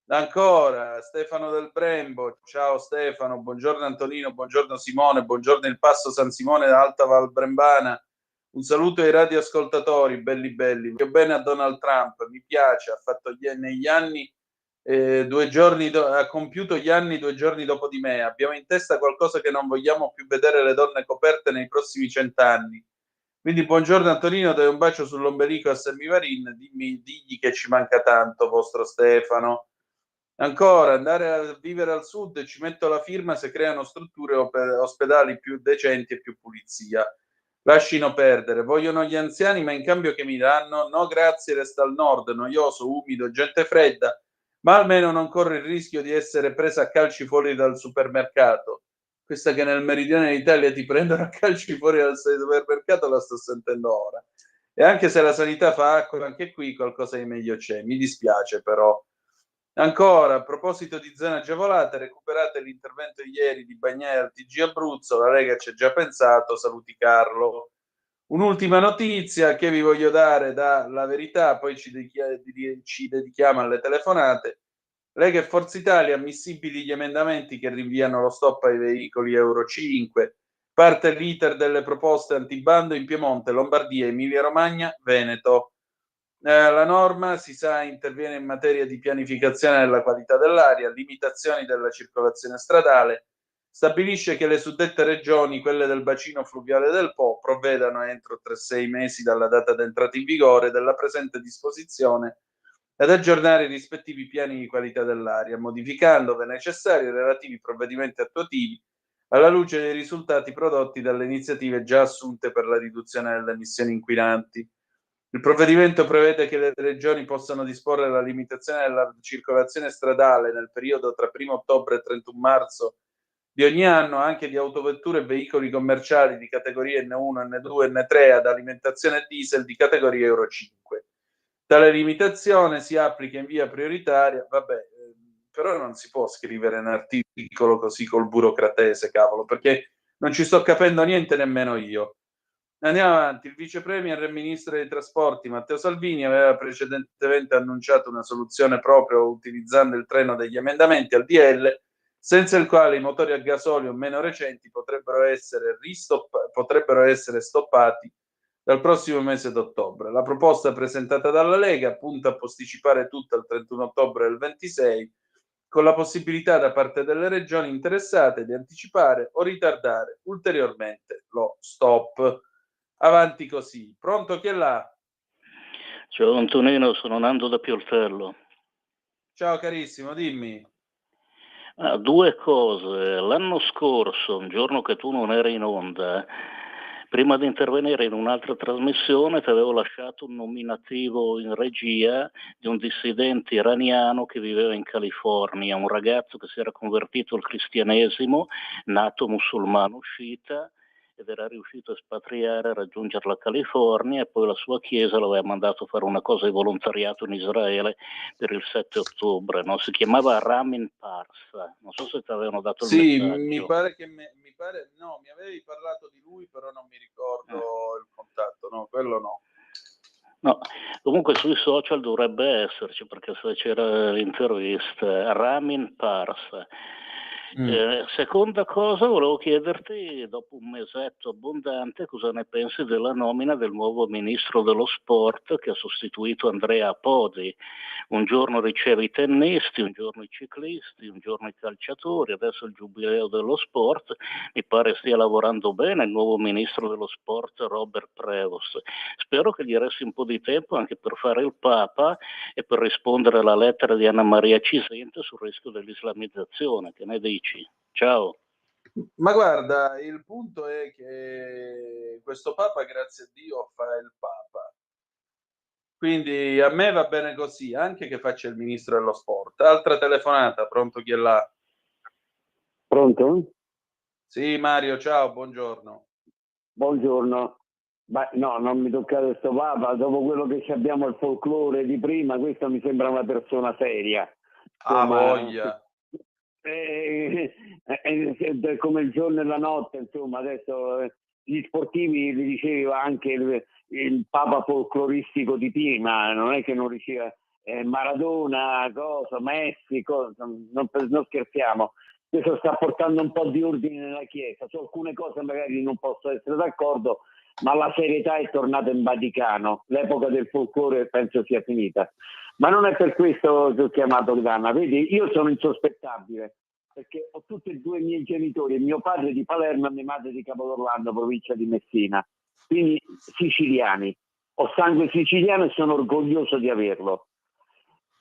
Ancora, Stefano del Brembo, ciao Stefano, buongiorno Antonino, buongiorno Simone, buongiorno il Passo San Simone da Alta Val Brembana. Un saluto ai radioascoltatori, belli belli. Voglio bene a Donald Trump, mi piace, ha fatto negli anni 2 giorni, ha compiuto gli anni 2 giorni dopo di me. Abbiamo in testa qualcosa che non vogliamo più vedere le donne coperte nei prossimi 100 anni. Quindi buongiorno Antonino, dai un bacio sull'ombelico a Semivarin, digli che ci manca tanto, vostro Stefano. Ancora, andare a vivere al sud, ci metto la firma se creano strutture ospedali più decenti e più pulizia. Lascino perdere, vogliono gli anziani, ma in cambio che mi danno? No, grazie, resta al nord, noioso, umido, gente fredda, ma almeno non corre il rischio di essere presa a calci fuori dal supermercato. Questa che nel meridione d'Italia ti prendono a calci fuori dal supermercato la sto sentendo ora. E anche se la sanità fa acqua, anche qui qualcosa di meglio c'è. Mi dispiace però. Ancora, a proposito di zone agevolate, recuperate l'intervento ieri di Bagnai al TG Abruzzo, la Lega ci ha già pensato, saluti Carlo. Un'ultima notizia che vi voglio dare dalla Verità, poi ci dedichiamo alle telefonate. Lega e Forza Italia, ammissibili gli emendamenti che rinviano lo stop ai veicoli Euro 5. Parte l'iter delle proposte antibando in Piemonte, Lombardia, Emilia Romagna, Veneto. La norma, si sa, interviene in materia di pianificazione della qualità dell'aria, limitazioni della circolazione stradale, stabilisce che le suddette regioni, quelle del bacino fluviale del Po, provvedano entro 6 mesi dalla data d'entrata in vigore della presente disposizione ad aggiornare i rispettivi piani di qualità dell'aria, modificando, ove necessario, i relativi provvedimenti attuativi alla luce dei risultati prodotti dalle iniziative già assunte per la riduzione delle emissioni inquinanti. Il provvedimento prevede che le regioni possano disporre la limitazione della circolazione stradale nel periodo tra 1 ottobre e 31 marzo di ogni anno anche di autovetture e veicoli commerciali di categorie N1, N2, N3 ad alimentazione diesel di categoria Euro 5. Tale limitazione si applica in via prioritaria, però non si può scrivere un articolo così col burocratese, cavolo, perché non ci sto capendo niente nemmeno io. Andiamo avanti. Il vice premier e ministro dei trasporti Matteo Salvini aveva precedentemente annunciato una soluzione proprio utilizzando il treno degli emendamenti al DL, senza il quale i motori a gasolio meno recenti potrebbero essere stoppati dal prossimo mese d'ottobre. La proposta presentata dalla Lega punta a posticipare tutto al 31 ottobre del 26, con la possibilità da parte delle regioni interessate di anticipare o ritardare ulteriormente lo stop. Avanti così. Pronto, chi è là? Ciao Antonino, sono Nando da Pioltello. Ciao carissimo, dimmi. Due cose. L'anno scorso, un giorno che tu non eri in onda, prima di intervenire in un'altra trasmissione ti avevo lasciato un nominativo in regia di un dissidente iraniano che viveva in California, un ragazzo che si era convertito al cristianesimo, nato musulmano sciita, ed era riuscito a espatriare, a raggiungere la California, e poi la sua chiesa l'aveva mandato a fare una cosa di volontariato in Israele per il 7 ottobre, no? Si chiamava Ramin Parsa, non so se ti avevano dato il messaggio. Mi pare che mi avevi parlato di lui, però non mi ricordo il contatto, no, quello no. No, comunque sui social dovrebbe esserci, perché se c'era l'intervista, Ramin Parsa. Seconda cosa, volevo chiederti, dopo un mesetto abbondante, cosa ne pensi della nomina del nuovo ministro dello sport che ha sostituito Andrea Apodi. Un giorno riceve i tennisti, un giorno i ciclisti, un giorno i calciatori, adesso il giubileo dello sport. Mi pare stia lavorando bene il nuovo ministro dello sport Robert Prevost. Spero che gli resti un po' di tempo anche per fare il Papa e per rispondere alla lettera di Anna Maria Cisente sul rischio dell'islamizzazione. Che ne dici? Ciao. Ma guarda, il punto è che questo Papa, grazie a Dio, fa il Papa. Quindi a me va bene così, anche che faccia il ministro dello sport. Altra telefonata, pronto, chi è là? Pronto? Sì, Mario, ciao, buongiorno. Buongiorno. Beh, no, non mi toccate sto Papa, dopo quello che ci abbiamo il folklore di prima, questa mi sembra una persona seria. Ah, Insomma, voglia. come il giorno e la notte, insomma, adesso gli sportivi li diceva anche il Papa folcloristico di prima, non è che non diceva Maradona, cosa, Messi, cosa, non scherziamo. Questo sta portando un po' di ordine nella Chiesa, su alcune cose magari non posso essere d'accordo, ma la serietà è tornata in Vaticano, l'epoca del folklore penso sia finita. Ma non è per questo che ho chiamato Danna, vedi, io sono insospettabile, perché ho tutti e due i miei genitori, mio padre di Palermo e mia madre di Capodorlando, provincia di Messina, quindi siciliani. Ho sangue siciliano e sono orgoglioso di averlo.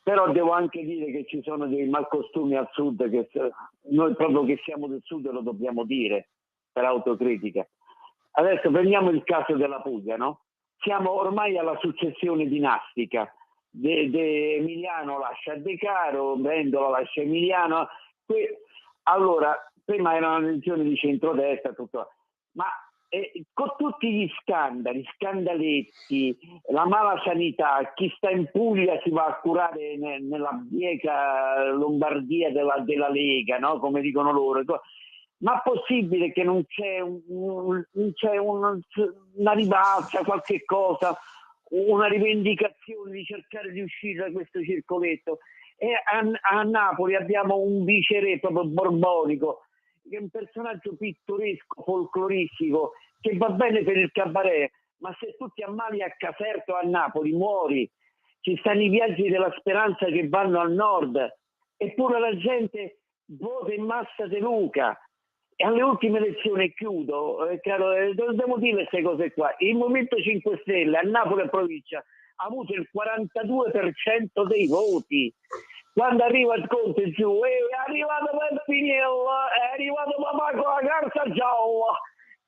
Però devo anche dire che ci sono dei malcostumi al sud, che noi proprio che siamo del sud lo dobbiamo dire, per autocritica. Adesso prendiamo il caso della Puglia, no? Siamo ormai alla successione dinastica. Emiliano lascia De Caro, Vendola lascia Emiliano. Allora, prima era una legione di centrodestra, tutto, ma con tutti gli scandali, scandaletti, la mala sanità, chi sta in Puglia si va a curare nella bieca Lombardia della Lega, no? Come dicono loro. Ma è possibile che non c'è una ribalta, qualche cosa, una rivendicazione di cercare di uscire da questo circoletto? E a Napoli abbiamo un viceré proprio borbonico, che è un personaggio pittoresco, folcloristico, che va bene per il cabaret, ma se tu ti ammali a Caserta o a Napoli muori. Ci stanno i viaggi della speranza che vanno al nord, eppure la gente vota in massa De Luca. E alle ultime elezioni, chiudo, caro, dobbiamo dire queste cose qua. Il Movimento 5 Stelle a Napoli e provincia ha avuto il 42% dei voti. Quando arriva il Conte giù, è arrivato Pepinello, è arrivato papà con la carta gialla.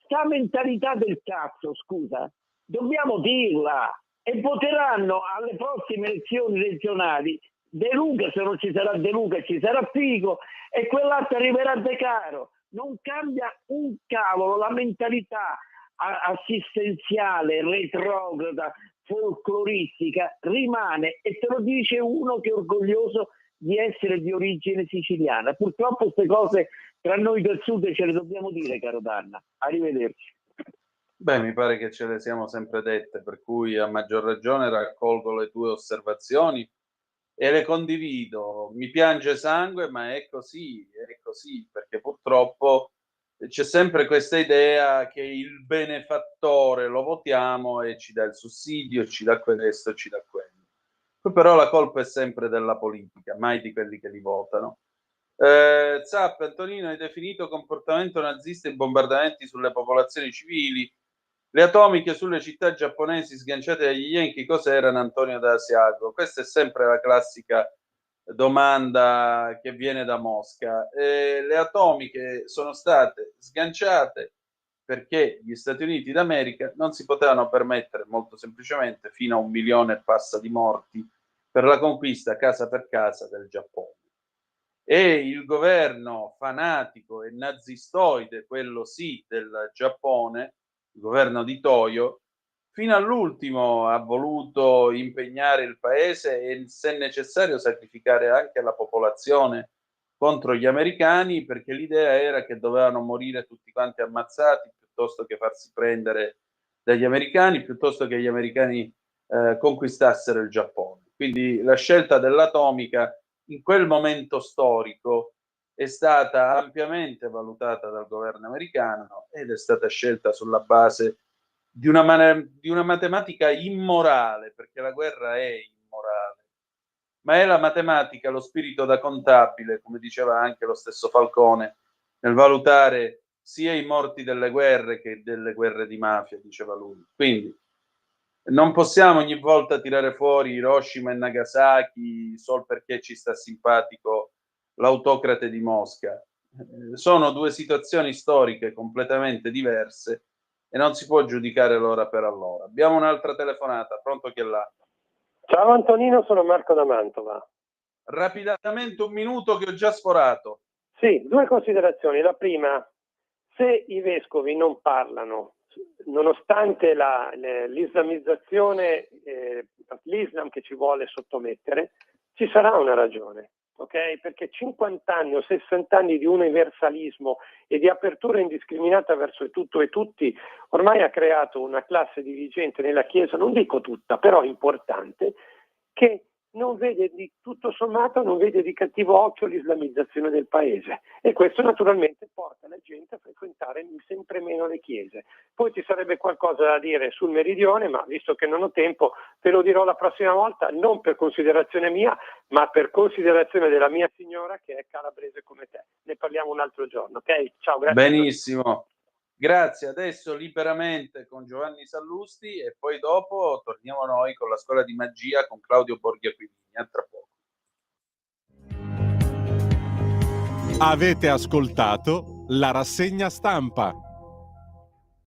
Sta mentalità del cazzo, scusa, dobbiamo dirla. E voteranno alle prossime elezioni regionali De Luca, se non ci sarà De Luca ci sarà Fico, e quell'altro arriverà De Caro. Non cambia un cavolo, la mentalità assistenziale, retrograda, folcloristica rimane, e te lo dice uno che è orgoglioso di essere di origine siciliana. Purtroppo queste cose tra noi del sud ce le dobbiamo dire, caro Danna. Arrivederci. Beh, mi pare che ce le siamo sempre dette, per cui a maggior ragione raccolgo le tue osservazioni e le condivido. Mi piange sangue, ma è così, perché purtroppo c'è sempre questa idea che il benefattore lo votiamo e ci dà il sussidio, ci dà questo, ci dà quello. Poi però la colpa è sempre della politica, mai di quelli che li votano. Zapp, Antonino, hai definito comportamento nazista i bombardamenti sulle popolazioni civili. Le atomiche sulle città giapponesi sganciate dagli Yankee cos'erano, Antonio da Asiago? Questa è sempre la classica domanda che viene da Mosca. Le atomiche sono state sganciate perché gli Stati Uniti d'America non si potevano permettere, molto semplicemente, fino a 1 milione e passa di morti per la conquista casa per casa del Giappone. E il governo fanatico e nazistoide, quello sì, del Giappone, il governo di Toyo, fino all'ultimo ha voluto impegnare il paese e, se necessario, sacrificare anche la popolazione contro gli americani, perché l'idea era che dovevano morire tutti quanti ammazzati piuttosto che farsi prendere dagli americani, piuttosto che gli americani conquistassero il Giappone. Quindi la scelta dell'atomica in quel momento storico è stata ampiamente valutata dal governo americano ed è stata scelta sulla base di una matematica immorale, perché la guerra è immorale, ma è la matematica, lo spirito da contabile, come diceva anche lo stesso Falcone, nel valutare sia i morti delle guerre che delle guerre di mafia, diceva lui. Quindi non possiamo ogni volta tirare fuori Hiroshima e Nagasaki solo perché ci sta simpatico l'autocrate di Mosca. Sono due situazioni storiche completamente diverse e non si può giudicare l'ora per allora. Abbiamo un'altra telefonata, pronto, chi è là? Ciao Antonino, sono Marco da Mantova. Rapidamente, 1 minuto che ho già sforato. Sì, 2 considerazioni. La prima, se i vescovi non parlano, nonostante l'islamizzazione, l'Islam che ci vuole sottomettere, ci sarà una ragione, ok? Perché 50 anni o 60 anni di universalismo e di apertura indiscriminata verso il tutto e tutti ormai ha creato una classe dirigente nella Chiesa, non dico tutta, però importante, che non vede tutto sommato non vede di cattivo occhio l'islamizzazione del paese, e questo naturalmente porta la gente a frequentare sempre meno le chiese. Poi ci sarebbe qualcosa da dire sul meridione, ma visto che non ho tempo te lo dirò la prossima volta, non per considerazione mia ma per considerazione della mia signora che è calabrese come te. Ne parliamo un altro giorno, ok? Ciao, grazie. Benissimo, grazie. Adesso liberamente con Giovanni Sallusti e poi dopo torniamo noi con la scuola di magia con Claudio Borghi Aquilini. A tra poco. Avete ascoltato la rassegna stampa.